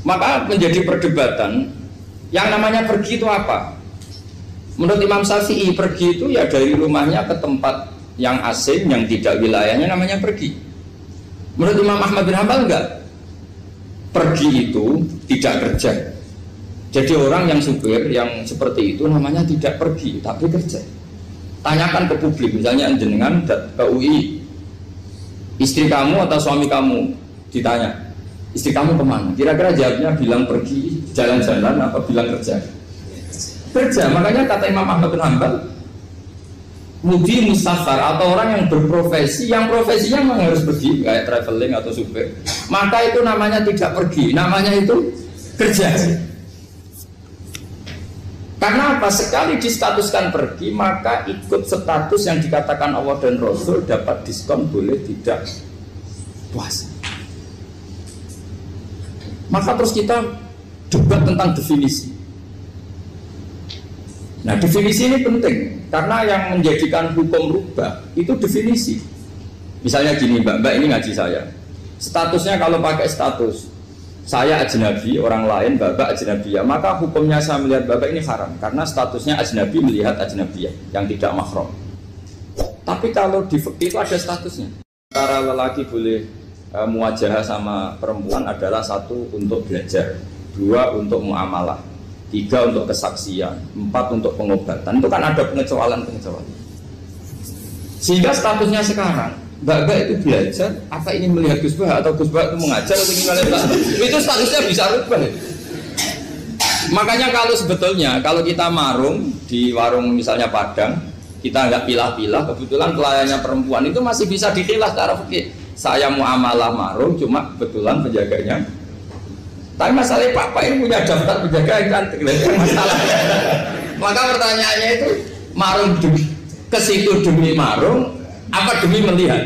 Maka menjadi perdebatan yang namanya pergi itu apa? Menurut Imam Syafi'i pergi itu ya dari rumahnya ke tempat yang asing yang tidak wilayahnya namanya pergi. Menurut Imam Ahmad bin Hanbal enggak. Pergi itu tidak kerja. Jadi orang yang supir yang seperti itu namanya tidak pergi tapi kerja. Tanyakan ke publik, misalnya jenengan ke UI, istri kamu atau suami kamu ditanya, istri kamu kemana? Kira-kira jawabnya bilang pergi jalan-jalan atau bilang kerja? Kerja. Makanya kata Imam Ahmad bin Hanbal, mudi musafar atau orang yang berprofesi, yang profesinya memang harus pergi kayak traveling atau supir, maka itu namanya tidak pergi, namanya itu kerja. Karena apa? Sekali distatuskan pergi, maka ikut status yang dikatakan Allah dan Rasul, dapat diskon, boleh tidak puasa. Maka terus kita debat tentang definisi. Nah, definisi ini penting karena yang menjadikan hukum rubah itu definisi. Misalnya gini, mbak ini ngaji saya. Statusnya kalau pakai status saya ajnabi, orang lain bapak ajnabiyah, maka hukumnya saya melihat bapak ini haram karena statusnya ajnabi melihat ajnabiyah yang tidak mahram. Tapi kalau di fikih itu ada statusnya. Antara lelaki boleh muwajahah sama perempuan adalah satu untuk belajar, dua untuk muamalah, tiga untuk kesaksian, empat untuk pengobatan. Itu kan ada pengecualian. Sehingga statusnya sekarang, mbak itu belajar, apa ingin melihat Gus Bah atau Gus Bah itu mengajar atau ingin melihat itu statusnya bisa rubah. Makanya kalau sebetulnya kalau kita marung di warung misalnya Padang, kita nggak pilah-pilah, kebetulan pelayannya perempuan itu masih bisa dipilah secara fikih. Saya muamalah marung, cuma kebetulan penjaganya. Tapi masalahnya Pak ini punya daftar penjaga yang cantik, masalah. Maka pertanyaannya itu marung ke situ demi marung, apa demi melihat?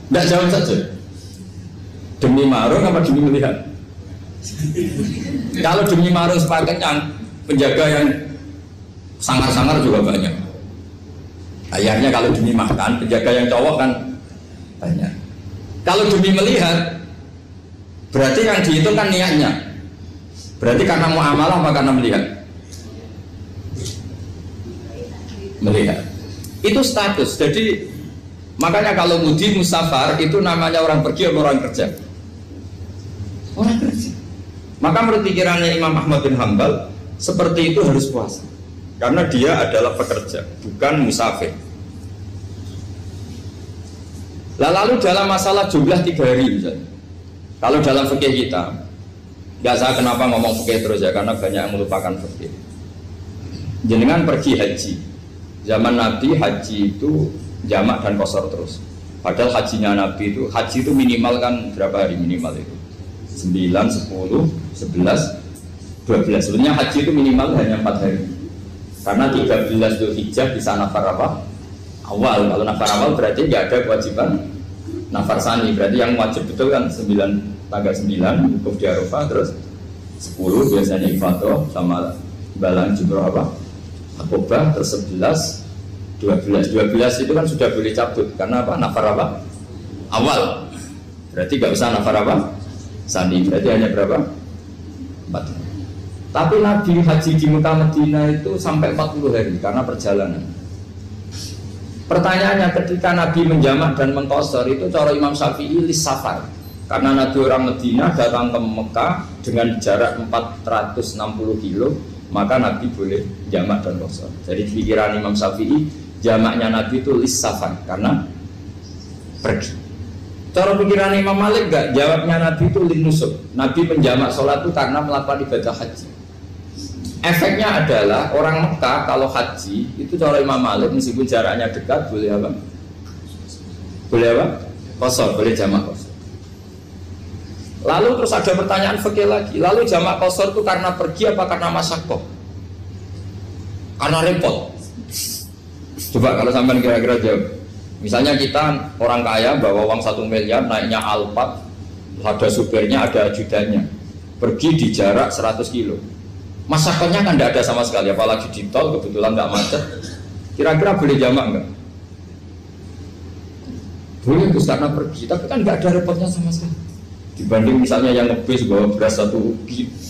Tidak jawab saja. Demi marung apa demi melihat? Kalau demi marung sepakatnya penjaga yang sangar-sangar juga banyak. Akhirnya kalau demi makan, penjaga yang cowok kan banyak. Kalau demi melihat, berarti yang dihitung kan niatnya. Berarti karena muamalah apa karena melihat? Melihat. Itu status. Jadi makanya kalau mudi musafar itu namanya orang pergi atau orang kerja? Orang kerja. Maka menurut pikirannya Imam Ahmad bin Hanbal seperti itu harus puasa. Karena dia adalah pekerja, bukan musafir. Lalu dalam masalah jumlah 3 hari misalnya. Kalau dalam fikih kita, nggak saya kenapa ngomong fikih terus ya, karena banyak yang melupakan fikih. Jenengan pergi haji, zaman Nabi haji itu jamak dan qashar terus. Padahal hajinya Nabi itu, haji itu minimal kan berapa hari minimal itu? 9, 10, 11, 12. Sebenarnya haji itu minimal hanya 4 hari. Karena 13 Dzulhijjah bisa nafar apa? Awal. Kalau nafar awal berarti nggak ada kewajiban nafar sani. Berarti yang wajib betul kan 9, tanggal 9 wukuf di Arafah, terus 10 biasanya ifadah sama balang jumroh apa? Akobah, terus 11, 12 itu kan sudah boleh cabut karena apa? Nafar apa? Awal. Berarti nggak usah nafar apa? Sani. Berarti hanya berapa? 4. Tapi Nabi haji di Mekah Madinah itu sampai 40 hari karena perjalanan. Pertanyaannya, ketika Nabi menjamak dan mengqashar itu cara Imam Syafi'i lis safar. Karena Nabi orang Madinah datang ke Mekah dengan jarak 460 kilo, maka Nabi boleh jamak dan qashar. Jadi pikiran Imam Syafi'i, jamaknya Nabi itu lis safar karena pergi. Cara pikiran Imam Malik enggak, jawabnya Nabi itu lin nusuk. Nabi menjamak sholat itu karena melakukan ibadah haji. Efeknya adalah orang Mekah kalau haji itu cara Imam Malik meskipun jaraknya dekat boleh apa? Boleh apa? Qashar, boleh jamak qashar. Lalu terus ada pertanyaan fikih lagi. Lalu jamak qashar itu karena pergi apa karena masyaqqah? Karena repot. Coba kalau sampean kira-kira jawab. Misalnya kita orang kaya bawa uang 1 miliar naiknya Alphard, ada supirnya, ada ajudannya, pergi di jarak 100 kilo. Masyarakatnya kan tidak ada sama sekali, apalagi di tol kebetulan nggak macet. Kira-kira boleh jamak nggak? Boleh Gus karena pergi, tapi kan nggak ada repotnya sama sekali. Dibanding misalnya yang ngebis bawa beras 1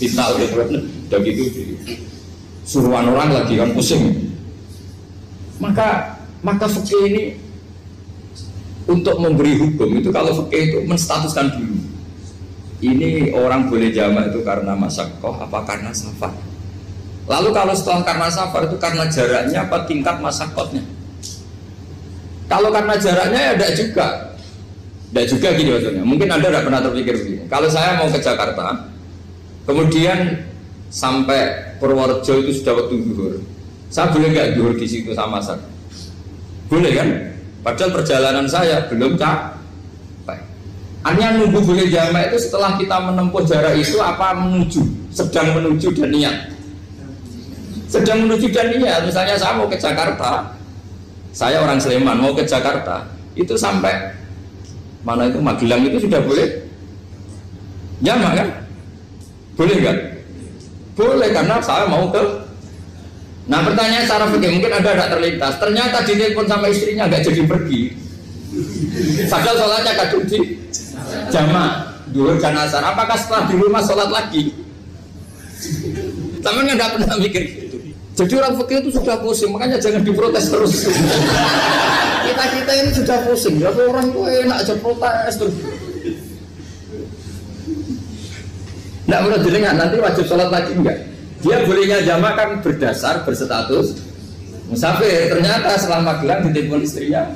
pintal gitu, udah gitu suruhan orang lagi kan pusing. Maka fikih ini untuk memberi hukum itu kalau fikih itu menstatuskan dulu. Ini orang boleh jamak itu karena masyaqqah apa karena safar. Lalu kalau setelah karena safar itu karena jaraknya apa tingkat masyaqqahnya. Kalau karena jaraknya ya tidak juga. Tidak juga gini maksudnya. Mungkin Anda tidak pernah terpikir begini. Kalau saya mau ke Jakarta, kemudian sampai Purworejo itu sudah waktu zuhur. Saya boleh nggak zuhur di situ sama saya? Boleh kan? Padahal perjalanan saya belum capai. Artinya nunggu boleh jamak itu setelah kita menempuh jarak itu apa menuju, sedang menuju dan niat. Sedang menuju dan niat. Misalnya saya mau ke Jakarta, saya orang Sleman mau ke Jakarta, itu sampai mana itu Magelang itu sudah boleh jamak kan? Boleh kan? Boleh karena saya mau ke. Nah pertanyaan secara fikih mungkin ada tidak terlintas. Ternyata ditelepon sama istrinya nggak jadi pergi. Padahal sholatnya kadung di jamak duhur dan asar. Apakah setelah di rumah sholat lagi? Tapi nggak pernah mikir gitu. Jadi orang fikih itu sudah pusing, makanya jangan diprotes terus. Kita ini sudah pusing. Ya orang itu enak aja protes terus. Nggak perlu didengar, nanti wajib sholat lagi enggak? Dia bolehnya jamak kan berdasar berstatus musafir. Ternyata selama Magelang ditelepon istrinya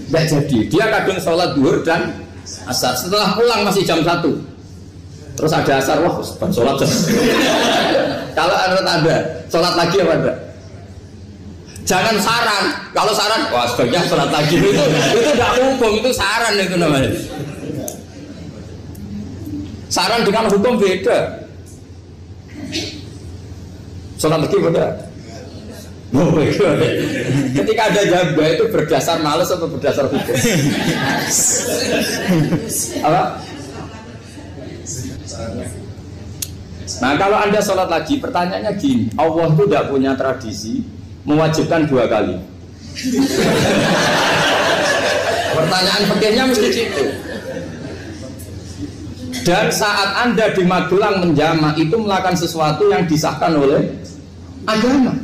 nggak jadi. Dia kadang sholat duhur dan asar. Setelah pulang masih jam 1. Terus ada asar, wah sholat. Kalau menurut Anda sholat lagi apa enggak? Jangan saran. Kalau saran, wah sebaiknya sholat lagi itu tidak hukum, itu saran itu namanya. Saran dengan hukum beda. Sholat lagi beda. Ketika ada jabah itu berdasar malas atau berdasar hukum? Apa? Nah kalau Anda sholat lagi, pertanyaannya gini, Allah itu tidak punya tradisi mewajibkan 2 kali. Pertanyaan fikihnya mesti gitu. Dan saat Anda di Magelang menjamak itu melakukan sesuatu yang disahkan oleh agama.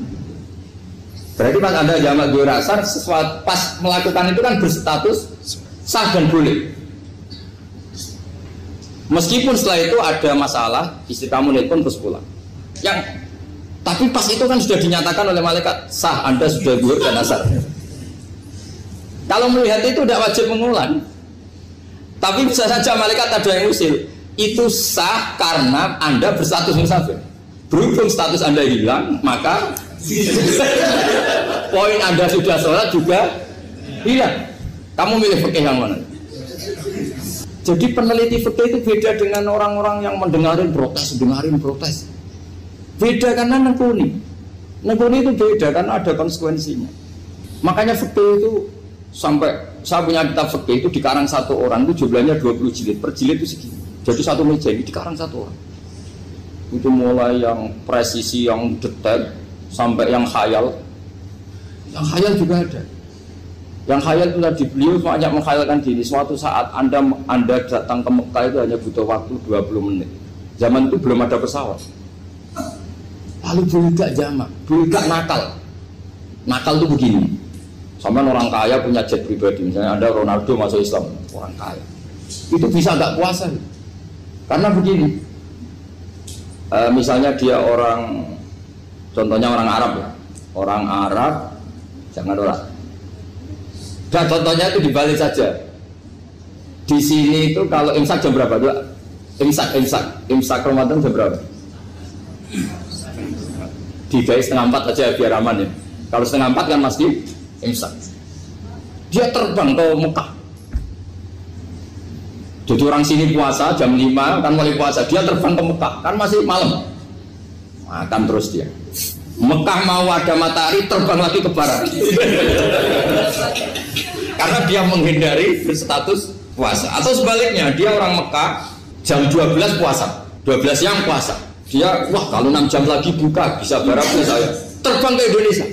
Berarti pas Anda jamak duhur asar, sesuatu pas melakukan itu kan berstatus sah dan boleh. Meskipun setelah itu ada masalah, istri kamu nelpon terus pulang. Tapi pas itu kan sudah dinyatakan oleh malaikat sah, Anda sudah duhur dan asar. Kalau melihat itu tidak wajib mengulang. Tapi bisa saja malaikat ada yang usil. Itu sah karena Anda berstatus musafir. Berhubung status Anda hilang, maka poin Anda sudah sholat juga hilang. Kamu milih fikih yang mana? Jadi peneliti fikih itu beda dengan orang-orang yang dengarin protes. Beda karena nengkuni itu beda karena ada konsekuensinya. Makanya fikih itu sampai saya punya kitab fikih itu dikarang 1 orang itu jumlahnya 20 jilid, per jilid itu segini. Jadi 1 meja ini dikarang 1 orang. Itu mulai yang presisi, yang detail sampai yang khayal. Yang khayal juga ada. Yang khayal itu tadi beliau banyak mengkhayalkan diri. Suatu saat Anda datang ke Mekah itu hanya butuh waktu 20 menit. Zaman itu belum ada pesawat. Lalu boleh gak jamak, boleh gak nakal. Nakal itu begini. Sama orang kaya punya jet pribadi, misalnya Anda Ronaldo masuk Islam, orang kaya. Itu bisa gak puasa. Karena begini. Misalnya dia orang, contohnya orang Arab ya. Orang Arab, jangan orang. Dan contohnya itu dibalik saja. Di sini itu kalau imsak jam berapa? Imsak Ramadan jam berapa? 3:30 aja biar aman ya. Kalau 3:30 kan masih imsak. Dia terbang ke Mekah. Jadi orang sini puasa jam 5 kan mulai puasa. Dia terbang ke Mekah kan masih malam. Makan terus dia. Mekah mau ada matahari terbang lagi ke barat. Karena dia menghindari berstatus puasa. Atau sebaliknya dia orang Mekah jam 12 puasa, 12 siang puasa. Dia wah kalau 6 jam lagi buka bisa baratnya saya. Terbang ke Indonesia.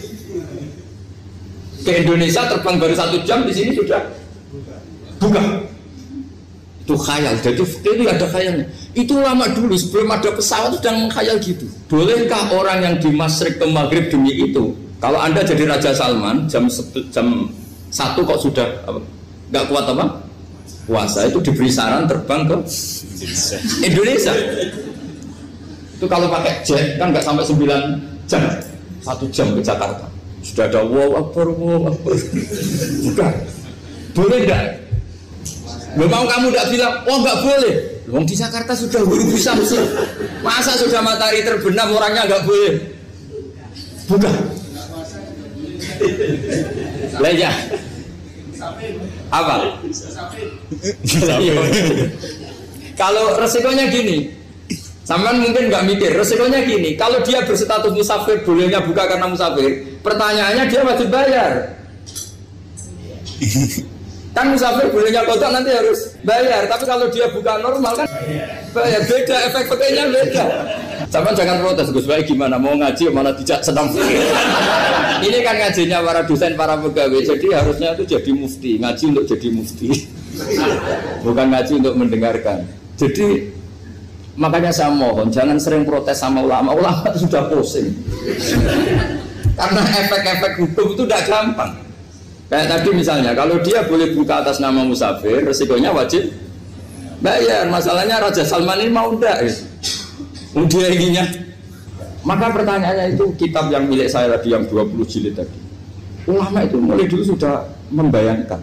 Ke Indonesia terbang baru 1 jam di sini sudah buka. Itu khayal. Jadi itu ada khayalnya. Itu lama dulu sebelum ada pesawat sudah mengkhayal gitu. Bolehkah orang yang di Masyrik ke Maghrib demi itu? Kalau Anda jadi Raja Salman jam 1 kok sudah nggak kuat apa? Puasa itu diberi saran terbang ke Indonesia. Itu kalau pakai jet kan nggak sampai 9 jam, 1 jam ke Jakarta. Sudah ada wow akbar. Bukan. Boleh nggak? Mau kamu nggak bilang, oh nggak boleh. Wong di Jakarta sudah huru bisa sih. Masa sudah matahari terbenam orangnya nggak boleh? Bukan. Lah ya. Apa? Kalau resikonya gini, sampean mungkin nggak mikir, resikonya gini, kalau dia berstatus musafir, bolehnya buka karena musafir, pertanyaannya dia wajib bayar. Kan musafir bolehnya kodok nanti harus bayar, tapi kalau dia buka normal kan bayar, beda, efek pakainya beda. Sampean jangan protes, Gus Baik gimana, mau ngaji mana tidak senang. Ini kan ngajinya para dosen, para pegawai, jadi harusnya itu jadi mufti, ngaji untuk jadi mufti, bukan ngaji untuk mendengarkan. Jadi makanya saya mohon jangan sering protes sama ulama sudah pusing. Karena efek-efek hukum itu tidak gampang. Kayak tadi misalnya, kalau dia boleh buka atas nama musafir, resikonya wajib bayar. Masalahnya Raja Salman ini mau enggak? Dia inginnya. Maka pertanyaannya itu kitab yang milik saya tadi, yang 20 jilid tadi. Ulama itu mulai dulu sudah membayangkan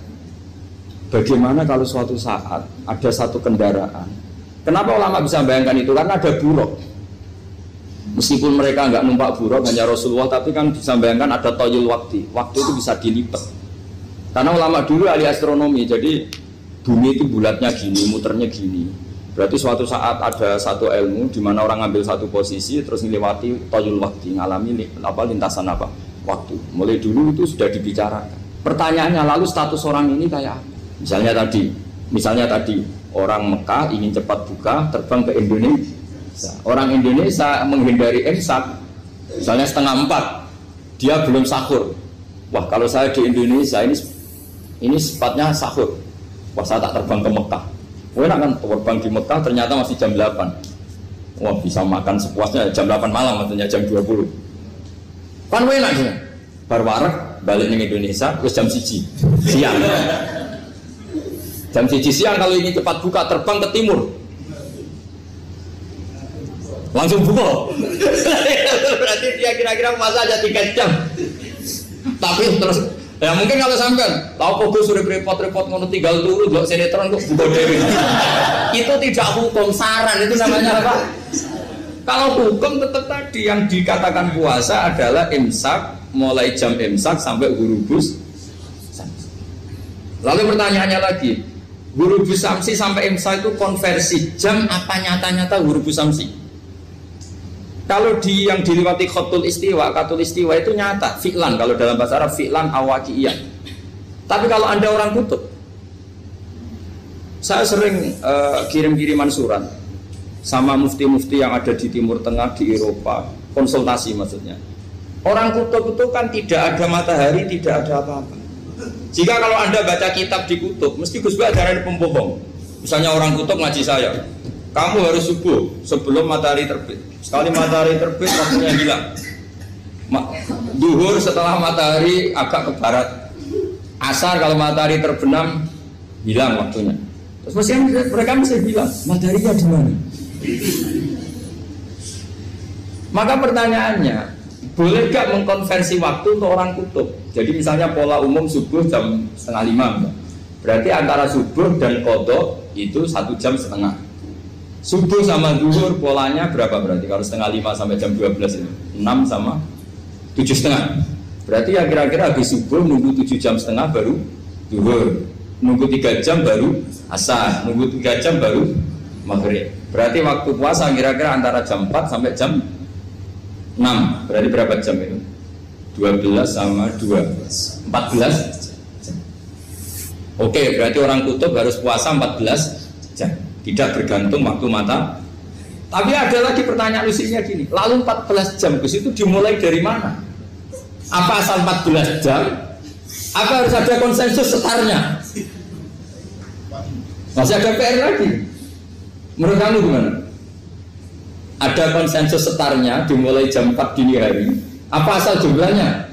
bagaimana kalau suatu saat ada satu kendaraan. Kenapa ulama bisa membayangkan itu? Karena ada buruk. Meskipun mereka nggak numpak buruk, hanya Rasulullah, tapi kan bisa membayangkan ada toyul waktu. Waktu itu bisa dilipat. Karena ulama dulu ahli astronomi, jadi bumi itu bulatnya gini, muternya gini. Berarti suatu saat ada satu ilmu di mana orang ngambil satu posisi terus melewati toyul waktu, ngalami lintasan waktu. Mulai dulu itu sudah dibicarakan. Pertanyaannya lalu status orang ini kayak apa? Misalnya tadi orang Mekah ingin cepat buka terbang ke Indonesia. Orang Indonesia menghindari imsak, misalnya 3:30, dia belum sahur. Wah, kalau saya di Indonesia ini sepatnya sahur. Wah, saya tak terbang ke Mekah. Wah, kan terbang di Mekah ternyata masih jam 8. Wah, bisa makan sepuasnya jam 8 malam, maksudnya jam 20. Kan enak sih. Baru warak balik ke Indonesia terus jam 1 siang. Jam 1 siang kalau ingin cepat buka terbang ke timur. Langsung buka. Berarti dia kira-kira masa aja 3 jam. Tapi terus ya mungkin kalau sampean tahu kok sudah repot-repot ngono tinggal turu ndelok sinetron kok buka dhewe. Itu tidak hukum, saran itu namanya apa? Kalau hukum tetap tadi yang dikatakan puasa adalah imsak, mulai jam imsak sampai ghurubus. Lalu pertanyaannya lagi, ghurubus samsi sampai imsak itu konversi jam apa nyata-nyata ghurubus samsi? Kalau yang dilewati khatul istiwa itu nyata, fi'lan, kalau dalam bahasa Arab fi'lan awaqiyah. Tapi kalau Anda orang kutub, saya sering kirim-kiriman surat sama mufti-mufti yang ada di Timur Tengah, di Eropa, konsultasi maksudnya. Orang kutub itu kan tidak ada matahari, tidak ada apa-apa. Jika kalau Anda baca kitab di kutub, mesti Gus Bak ajaran pembohong. Misalnya orang kutub ngaji saya, kamu harus subuh sebelum matahari terbit. Sekali matahari terbit waktunya hilang. Duhur setelah matahari agak ke barat. Asar kalau matahari terbenam hilang waktunya. Terus mereka mesti bilang mataharinya di mana? Maka pertanyaannya, boleh gak mengkonversi waktu untuk orang kutub? Jadi misalnya pola umum subuh jam 4:30, berarti antara subuh dan qadha itu 1,5 jam. Subuh sama zuhur polanya berapa berarti? Kalau 4:30 sampai jam 12 itu 6 sama 7,5. Berarti ya kira-kira habis subuh nunggu 7,5 jam baru zuhur, nunggu 3 jam baru asar, nunggu 3 jam baru maghrib. Berarti waktu puasa kira-kira antara jam 4 sampai jam 6. Berarti berapa jam itu? 12 sama 2 14 jam. Oke, berarti orang kutub harus puasa 14 jam. Tidak bergantung waktu mata. Tapi ada lagi pertanyaan lucunya gini, lalu 14 jam itu dimulai dari mana? Apa asal 14 jam? Apa harus ada konsensus setarnya? Masih ada PR lagi. Menurut kamu gimana? Ada konsensus setarnya dimulai jam 4 dini hari. Apa asal jumlahnya?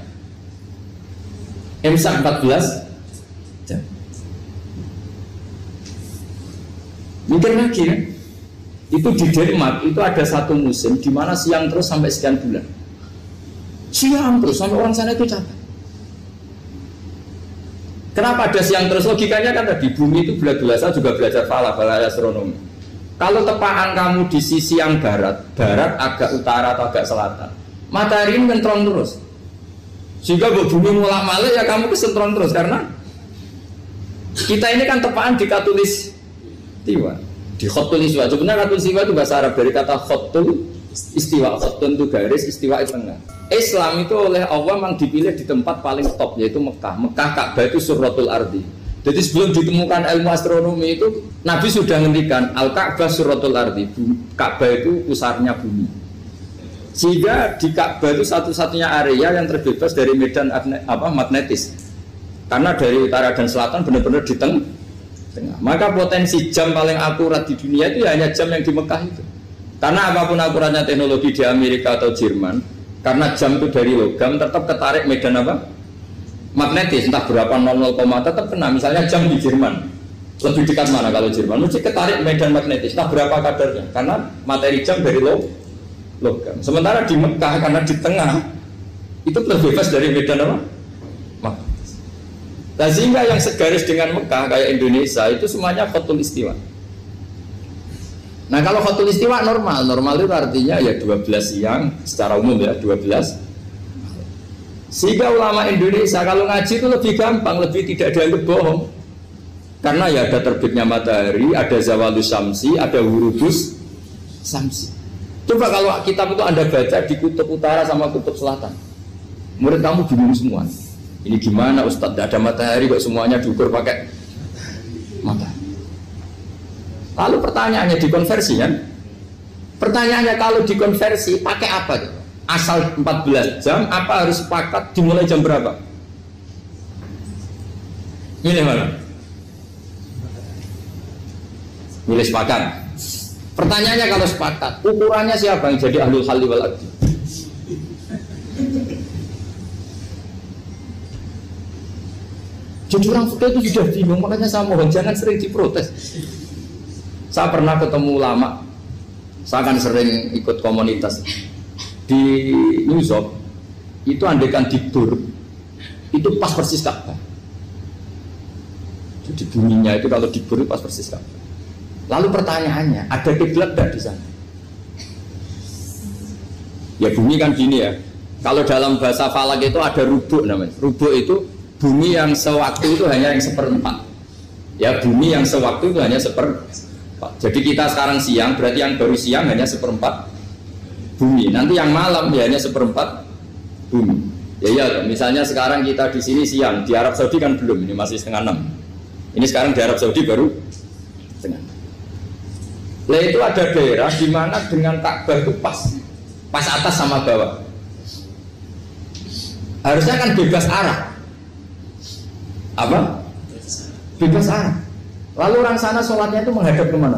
Imsak 14 jam. Mikir lagi ya. Itu di Denmark itu ada satu musim di mana siang terus sampai sekian bulan. Siang terus sampai orang sana itu capek. Kenapa ada siang terus? Logikanya kan tadi bumi itu saya juga belajar bala astronomi. Kalau tepaan kamu di sisi yang barat agak utara atau agak selatan, matahari ini menterong terus. Sehingga bumi mulak malik ya kamu kesentron terus karena kita ini kan tepaan di katulis istiwa, di khotul istiwa. Sebenarnya katulis istiwa itu bahasa Arab dari kata khotul istiwa. Khotul itu garis, istiwa itu tengah. Islam itu oleh Allah memang dipilih di tempat paling top yaitu Mekah. Mekah Ka'bah itu suratul ardi. Jadi sebelum ditemukan ilmu astronomi itu Nabi sudah ngendikan Al-Ka'bah suratul ardi. Ka'bah itu pusarnya bumi. Sehingga di Ka'bah itu satu-satunya area yang terbebas dari medan magnetis. Karena dari utara dan selatan benar-benar di tengah. Maka potensi jam paling akurat di dunia itu hanya jam yang di Mekah itu. Karena apapun akuratnya teknologi di Amerika atau Jerman, karena jam itu dari logam tetap ketarik medan magnetis, entah berapa 00, tetap kena. Misalnya jam di Jerman lebih dekat mana kalau Jerman? Mesti ketarik medan magnetis, entah berapa kadarnya. Karena materi jam dari logam. Sementara di Mekah karena di tengah itu terbebas dari medan magnetis. Nah, sehingga yang segaris dengan Mekah kayak Indonesia itu semuanya khotul istiwa. Nah kalau khotul istiwa normal itu artinya ya 12 siang secara umum ya 12. Sehingga ulama Indonesia kalau ngaji itu lebih gampang, lebih tidak dianggap bohong. Karena ya ada terbitnya matahari, ada zawalus syamsi, ada wurudus syamsi. Coba kalau kitab itu Anda baca di kutub utara sama kutub selatan, murid kamu bingung semua. Ini gimana Ustadz, tidak ada matahari kok semuanya diukur pakai matahari. Lalu pertanyaannya dikonversi kan? Pertanyaannya kalau dikonversi pakai apa? Asal 14 jam, apa harus sepakat dimulai jam berapa? Milih mana? Milih sepakat. Pertanyaannya kalau sepakat, ukurannya siapa yang jadi ahlul halli wal aqdi? Jadi orang fikih itu sudah bingung, makanya saya mohon jangan sering diprotes. Saya pernah ketemu ulama, saya kan sering ikut komunitas di New York, itu andaikan tidur, itu pas persis Ka'bah. Jadi buminya itu kalau tidur pas persis Ka'bah. Lalu pertanyaannya, ada kiblat tidak di sana? Ya bumi kan gini ya, kalau dalam bahasa falak itu ada rubuk namanya. Rubuk itu bumi yang sewaktu itu hanya yang seperempat. Ya bumi yang sewaktu itu hanya seperempat. Jadi kita sekarang siang, berarti yang baru siang hanya seperempat bumi. Nanti yang malam ya hanya seperempat bumi. Ya, misalnya sekarang kita di sini siang, di Arab Saudi kan belum, ini masih setengah 6. Ini sekarang di Arab Saudi baru setengah 6. Lah itu ada daerah di mana dengan Ka'bah itu pas atas sama bawah. Harusnya kan bebas arah. Apa? Bebas arah. Lalu orang sana sholatnya itu menghadap kemana?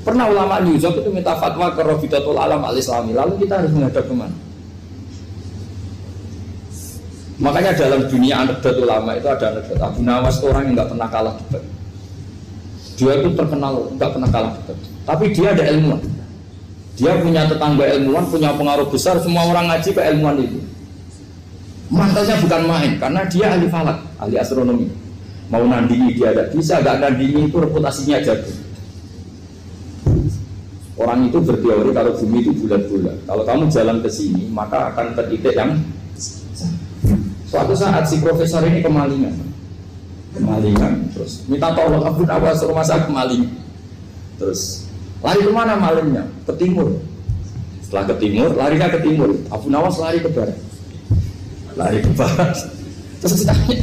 Pernah ulama New York itu minta fatwa ke Rabitatul Alam Al-Islami. Lalu kita harus menghadap kemana? Makanya dalam dunia anekdot ulama itu ada anekdot Abu Nawas itu orang yang nggak pernah kalah debat. Dia itu terkenal nggak pernah kalah debat. Tapi dia ada ilmuwan. Dia punya tetangga ilmuwan, punya pengaruh besar. Semua orang ngaji ke ilmuwan itu. Mantasnya bukan main, karena dia ahli falak, ahli astronomi. Mau nandingi dia tidak bisa, nggak nandingi itu reputasinya jago. Orang itu berteori kalau bumi itu bulat-bulat. Kalau kamu jalan ke sini, maka akan ke titik yang suatu saat si profesor ini kemalingan, terus minta tolong Abu Nawas rumah saya kemalingan. Terus lari kemana malingnya? Ke timur. Setelah ke timur, larinya ke timur. Abu Nawas lari ke barat. Terus ditanya,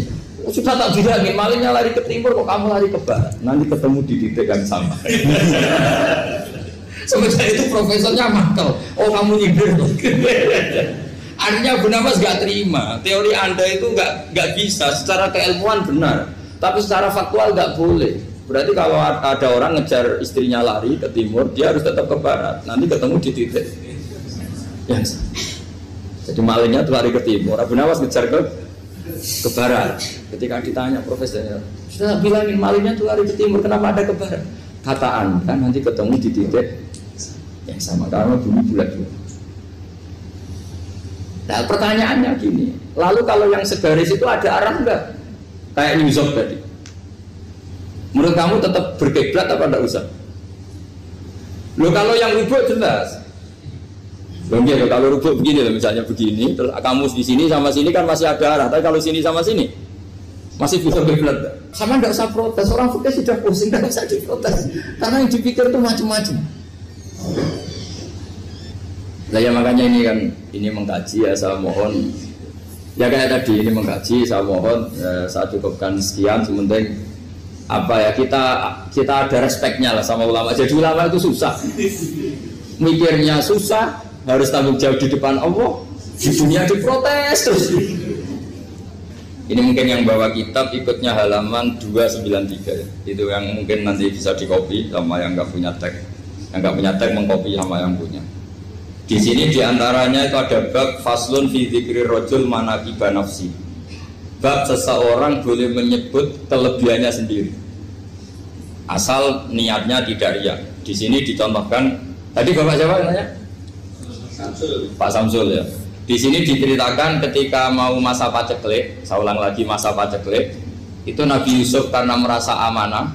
sudah tak bilangin malingnya lari ke timur, kok kamu lari ke barat? Nanti ketemu di titik yang sama. Sementara itu profesornya mangkel. Oh kamu nyindir. Artinya Abu Nawas gak terima. Teori Anda itu gak bisa. Secara keilmuan benar, tapi secara faktual gak boleh. Berarti kalau ada orang ngejar istrinya lari ke timur, dia harus tetap ke barat. Nanti ketemu di titik yang sama. Jadi malingnya tuh lari ke timur, Abu Nawas ngejar ke barat. Ketika ditanya profesornya, sudah bilangin malingnya tuh lari ke timur, kenapa ada ke barat? Kata Anda nanti ketemu di titik yang sama karena bumi bulat-bulat. Nah pertanyaannya gini, lalu kalau yang segaris itu ada arah enggak? Kayak New York tadi. Menurut kamu tetap berkiblat apa enggak usah? Loh kalau yang rubuk jelas. Mungkin kalau rubuk begini loh, misalnya begini, terus kamus di sini sama sini kan masih ada arah, tapi kalau sini sama sini masih bisa berbelat. Sama tidak usah protes, orang fikih sudah pusing, tidak usah diprotes, karena yang dipikir itu macam-macam. Nah ya makanya ini kan, ini mengkaji ya, saya mohon ya kayak tadi ini mengkaji, saya mohon saya cukupkan sekian, sementing apa ya kita ada respeknya lah sama ulama. Jadi ulama itu susah, mikirnya susah, harus tanggung jawab di depan Allah, di dunia diprotes terus. Ini mungkin yang bawa kitab ikutnya halaman 293 ya. Itu yang mungkin nanti bisa dikopi sama yang nggak punya tag, yang nggak punya tag mengkopi sama yang punya. Di sini diantaranya itu ada bab faslun fi dzikri rajul manaqiba nafsi. Bab seseorang boleh menyebut kelebihannya sendiri, asal niatnya tidak riya. Di sini dicontohkan tadi Bapak siapa namanya? Samsul. Pak Samsul ya. Di sini diceritakan ketika mau masa paceklik, saya ulang lagi masa paceklik, itu Nabi Yusuf karena merasa amanah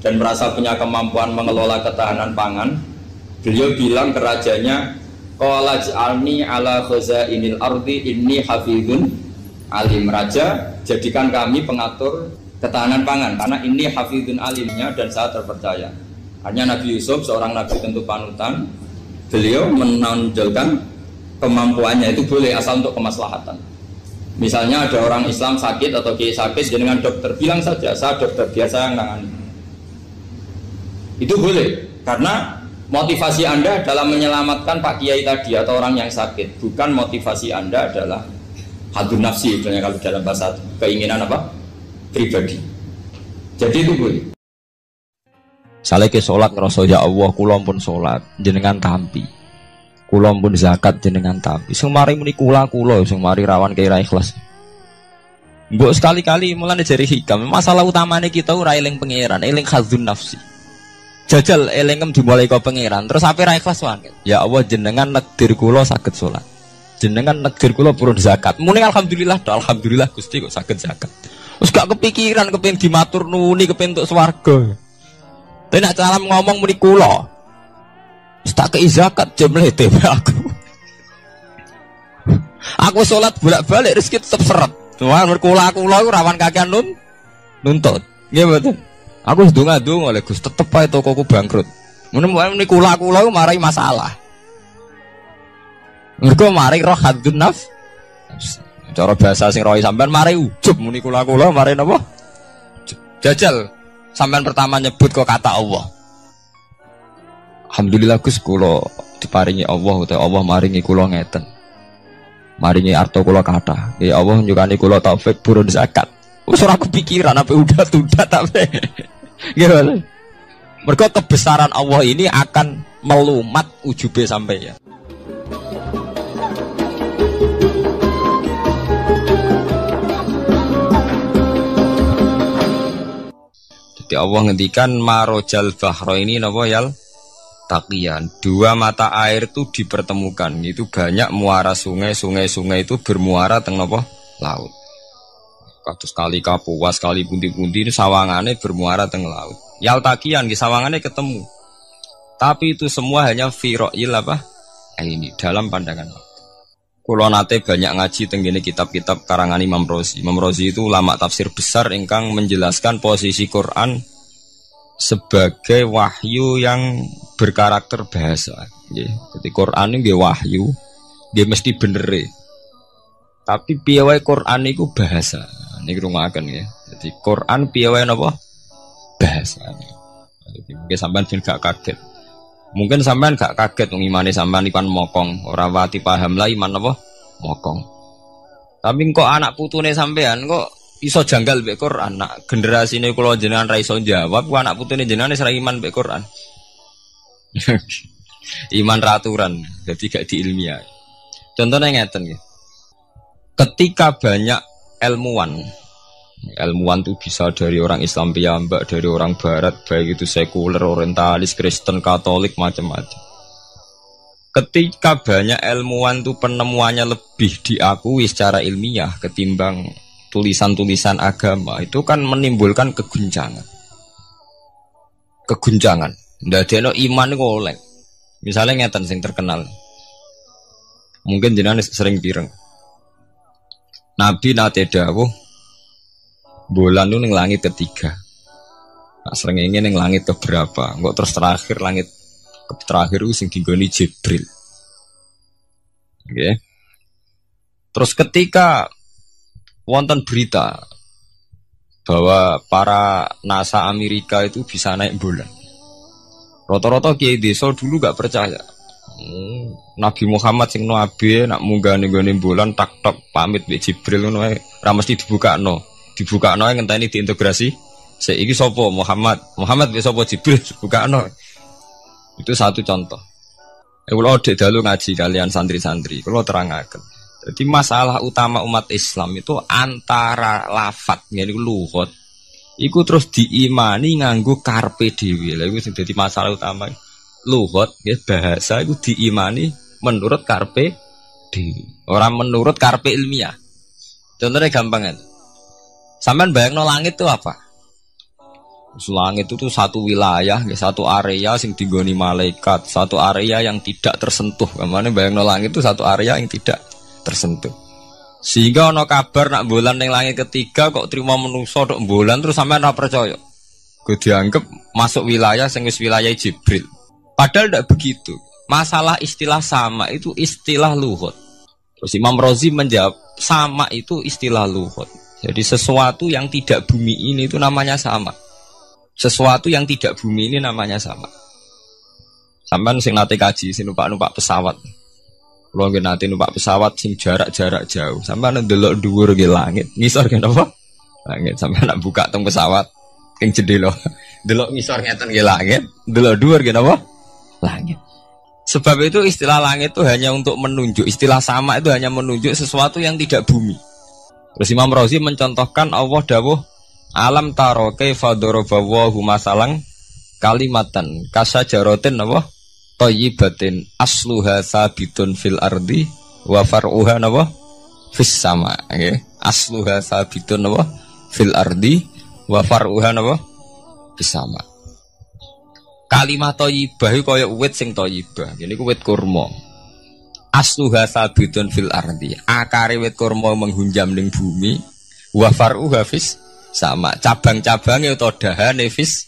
dan merasa punya kemampuan mengelola ketahanan pangan, beliau bilang ke rajanya, qala ja'alni ala khazainil ardi inni hafizun alim. Raja, jadikan kami pengatur ketahanan pangan karena ini hafizun alimnya dan saya terpercaya. Hanya Nabi Yusuf seorang nabi tentu panutan, beliau menonjolkan kemampuannya itu boleh asal untuk kemaslahatan. Misalnya ada orang Islam sakit atau kiai sakit dengan dokter, bilang saja saya dokter biasa yang nangani. Itu boleh karena motivasi Anda dalam menyelamatkan Pak Kiai tadi atau orang yang sakit, bukan motivasi Anda adalah hadun nafsi, misalnya kalau dalam bahasa keinginan apa? Pribadi. Jadi itu boleh. Saleh ke sholat ngerasa ya Allah, kula pun sholat jenengan tampi. Kula pun zakat jenengan tampi. Sing mari muni kula sing mari rawan kira ikhlas. Mbok sekali-kali mulane jari hikam. Masalah utamane kita ora eling pangeran, eling hadun nafsi. Jajal elingem dimulai kau pangeran, terus ape ra ikhlas wae. Ya Allah jenengan nekdir kula saged salat. Jenengan nekdir kula purun zakat. Muni alhamdulillah, alhamdulillah Gusti kok saged zakat. Wis gak kepikiran kepengin dimatur nuni kepengin entuk swarga. Tapi nek cara ngomong muni kula. Wis tak kei zakat jemlete aku. Aku salat bolak-balik rezeki tetep seret. Tuhan kula iku rawan kakean nuntut. Nggih mboten. Aku ndonga-ndonga oleh Gus tetep ae tokoku bangkrut. Muni kula marai masalah. Mergo mari roh hadun nafs. Cara bahasa sing rohi sampean mari ujub muni kula mari napa? Jajal sampean pertama nyebut kok kata Allah. Alhamdulillah Gus kula diparingi Allah utawa Allah maringi kula ngeten. Maringi arto kula kathah. Ya Allah nyukani kula taufik purun zakat. Wis ora kepikiran apa udah tapi. Gimana? Mergo kebesaran Allah ini akan melumat ujube sampai ya. Jadi Allah ngendikan marojal bahro ini napa yal taqiyan. Dua mata air itu dipertemukan. Itu banyak muara sungai itu bermuara teng napa laut. Kados kali Kapuas, kali pundi-pundi ini sawangane bermuara teng laut. Yal taqiyan di sawangane ketemu. Tapi itu semua hanya firoil apa? Ini dalam pandangan. Kula nate banyak ngaji tenggene kitab-kitab karangan Imam Rozi. Imam Rozi itu ulama tafsir besar ingkang menjelaskan posisi Quran sebagai wahyu yang berkarakter bahasa. Jadi Quran ini wahyu, dia mesti bener. Tapi piye wae Quran itu bahasa. Niki rungaken ya. Jadi Quran piye wae napa? Bahasa. Jadi mungkin sampean gak kaget. Mungkin sampean gak kaget wong imane sampean ikan mokong, ora wati paham lah iman apa? Mokong. Tapi kok anak putune sampean kok iso janggal mbek Quran. Nak generasine kula jenengan ra iso jawab, ku anak putune jenengan wis ra iman mbek Quran. Iman raturan, jadi gak diilmiah. Contohnya ngeten nggih. Ketika banyak ilmuwan itu bisa dari orang Islam piyambak, dari orang Barat, baik itu sekuler, orientalis, Kristen, Katolik, macam-macam. Ketika banyak ilmuwan itu penemuannya lebih diakui secara ilmiah ketimbang tulisan-tulisan agama, itu kan menimbulkan keguncangan. Ndadekno iman iku oleh. Misalnya ngeten sing terkenal. Mungkin jenengan sering pireng. Nabi nate dawuh bulan itu ning langit ketiga. Nah, srengenge ning langit keberapa? Engko terus terakhir langit terakhir itu sing digoni Jibril. Oke. Terus ketika wonten berita bahwa para NASA Amerika itu bisa naik bulan. Rata-rata kiai desa dulu gak percaya. Nabi Muhammad sing nabi nak munggah ning gone bulan tak tok pamit mbek Jibril ngono ae ora mesti dibukakno. Dibukakno ngenteni diintegrasi. Saiki sapa Muhammad wis sapa Jibril dibukakno. Itu satu contoh. Kula dek dalu ngaji kalian santri-santri, kula terangaken. Jadi masalah utama umat Islam itu antara lafadz ngene iku lugat. Iku terus diimani nganggo karpe dhewe. Lha iku sing dadi masalah utama. Lugat ya bahasa itu diimani menurut karpe dhewe, ora menurut karpe ilmiah. Contohnya gampang kan. Sampean bayangno langit itu apa? Langit itu satu wilayah, satu area sing digoni malaikat, satu area yang tidak tersentuh. Kamane bayangno langit itu satu area yang tidak tersentuh. Sehingga ana kabar nak bulan ning langit ketiga kok trimo menungso tok bulan terus sampean ora percaya. Gue dianggap masuk wilayah sing wis wilayah Jibril. Padahal tidak begitu. Masalah istilah sama itu istilah lughat. Terus Imam Razi menjawab sama itu istilah lughat. Jadi sesuatu yang tidak bumi ini itu namanya sama. Sesuatu yang tidak bumi ini namanya sama. Sampeyan sing nate kaji sing numpak pesawat. Kulo nggih nate numpak pesawat sing jarak-jarak jauh. Sampeyan ndelok dhuwur nggih langit. Ngisor nggih napa? Langit. Sampeyan nak buka teng pesawat king jendela. Delok ngisor ngeten nggih langit, delok dhuwur nggih napa? Langit. Sebab itu istilah langit itu hanya untuk menunjuk, istilah sama itu hanya menunjuk sesuatu yang tidak bumi. Terus Imam Razi mencontohkan Allah dawuh alam taro kaifa daraballahu masalan kalimatan kasajaratin apa thayyibatin asluha sabitun fil ardi wa far'uha apa fis sama, nggih. Asluha sabitun apa fil ardi wa far'uha apa fis sama. Kalimat thayyibah iku kaya wit sing thayyibah. Ngene iku wit kurma. Asluha sabitun fil ardi. Akare wit kurma menghunjam ning bumi. Wa far'uha fis sama. Cabang-cabange utawa dahane fis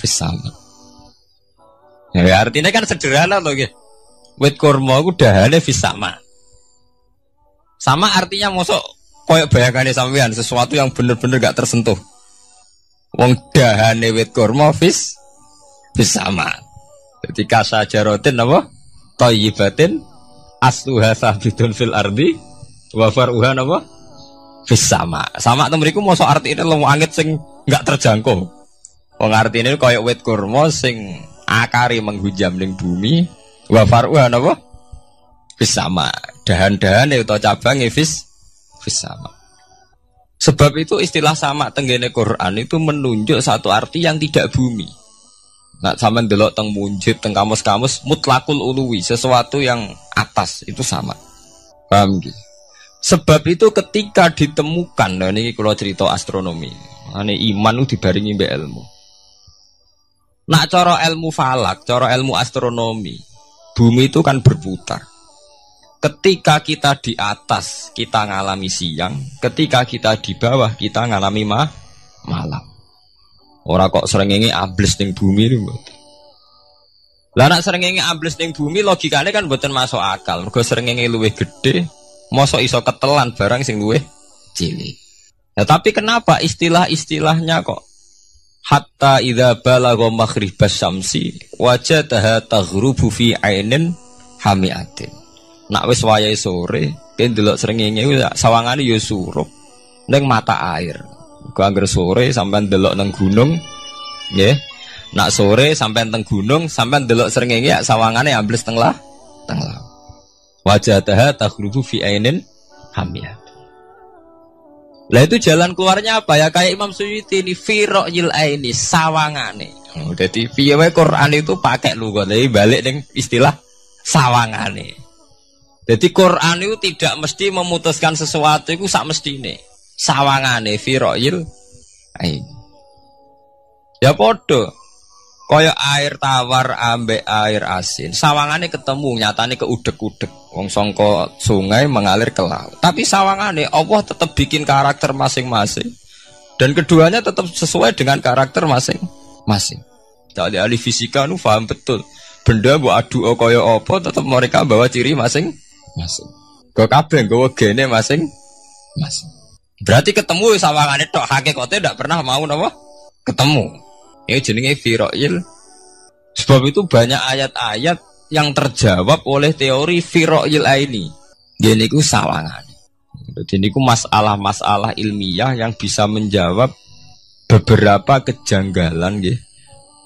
sama. Ya artinya kan sederhana to nggih. Wit kurma iku dahane fis sama. Sama artinya mosok kaya bayangane sampean sesuatu yang bener-bener gak tersentuh. Wong dahane wit kurma fis sama. Jadi kasajaratin apa? Thayyibatin asluha sabitun fil ardi wa far'uha apa? Fis sama. Sama to mriku mosok artine lemu angit sing enggak terjangkau. Wong artine kaya wit kurma sing akare menghujam ning bumi wa far'uha apa? Fis sama. Dahan-dahane utawa cabange fis sama. Sebab itu istilah sama tenggene Quran itu menunjuk satu arti yang tidak bumi. Nak sampean delok teng munjid teng kamus-kamus mutlakul uluwi, sesuatu yang atas itu sama. Paham nggih? Sebab itu ketika ditemukan, nah ini kalau cerita astronomi, ane iman itu dibaringi mbek ilmu. Nak cara ilmu falak, cara ilmu astronomi, bumi itu kan berputar. Ketika kita di atas, kita ngalami siang. Ketika kita di bawah, kita ngalami malam. Ora kok srengenge ambles ning bumi niku. Lah nek srengenge ambles ning bumi logikane kan mboten masuk akal. Mergo srengenge luwih gedhe, mosok iso ketelan barang sing luwih cilik. Ya tapi kenapa istilah-istilahnya kok hatta idza balagha maghribas syamsi wajadaha taghrubu fi ainin hamiatin. Nak wis wayahe sore, ben delok srengenge sawangane ya surup ning mata air. Angger sore sampean delok nang gunung, nggih. Nak sore sampean teng gunung, sampean delok srengenge ya sawangane ambles teng laut. Wajadaha taghrubu fi ainin hamiyah. Lah itu jalan keluarnya apa ya? Kayak Imam Suyuti ini firaqil aini sawangane. Dadi piye wae Quran itu pakai lugat, balik ning istilah sawangane. Jadi Quran itu tidak mesti memutuskan sesuatu itu sak mestine. Sawangane firaqil aini. Ya podo. Kaya air tawar ambek air asin, sawangane ketemu nyatane keudek-udek. Wong sangka sungai mengalir ke laut. Tapi sawangane Allah tetap bikin karakter masing-masing. Dan keduanya tetap sesuai dengan karakter masing-masing. Jadi ahli fisika nu paham betul. Benda mbok adu kaya apa tetap mereka bawa ciri masing-masing. Kok kabeh nggawa gene masing-masing. Berarti ketemu sawangane tok, hakikate ndak pernah mau napa? Ketemu. Ini jenenge firo'il. Sebab itu banyak ayat-ayat yang terjawab oleh teori firo'il ini. Gini ku sawangan. Jadi ini ku masalah-masalah ilmiah yang bisa menjawab beberapa kejanggalan,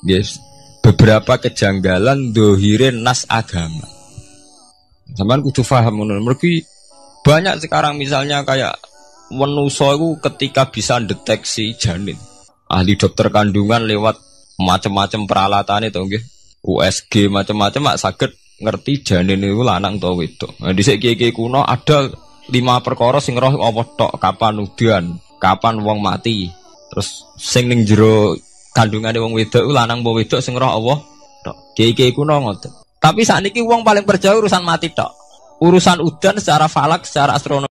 yes. Beberapa kejanggalan dohirin nas agama. Sampeyan kudu paham ngono. Mergi banyak sekarang misalnya kayak manusa iku ketika bisa deteksi janin. Ahli dokter kandungan lewat macam-macam peralatan itu nggih. USG macam-macam mak saged ngerti janin itu lanang ta wedok. Nah dhisik kiye-kiye kuno ada 5 perkara sing roh apa tok, kapan udan, kapan wong mati. Terus sing ning jero kandungane wong wedok iku lanang apa wedok sing roh Allah tok. Kiye-kiye kuno ngoten. Tapi sakniki wong paling percaya urusan mati tok. Urusan udan secara falak, secara astronomi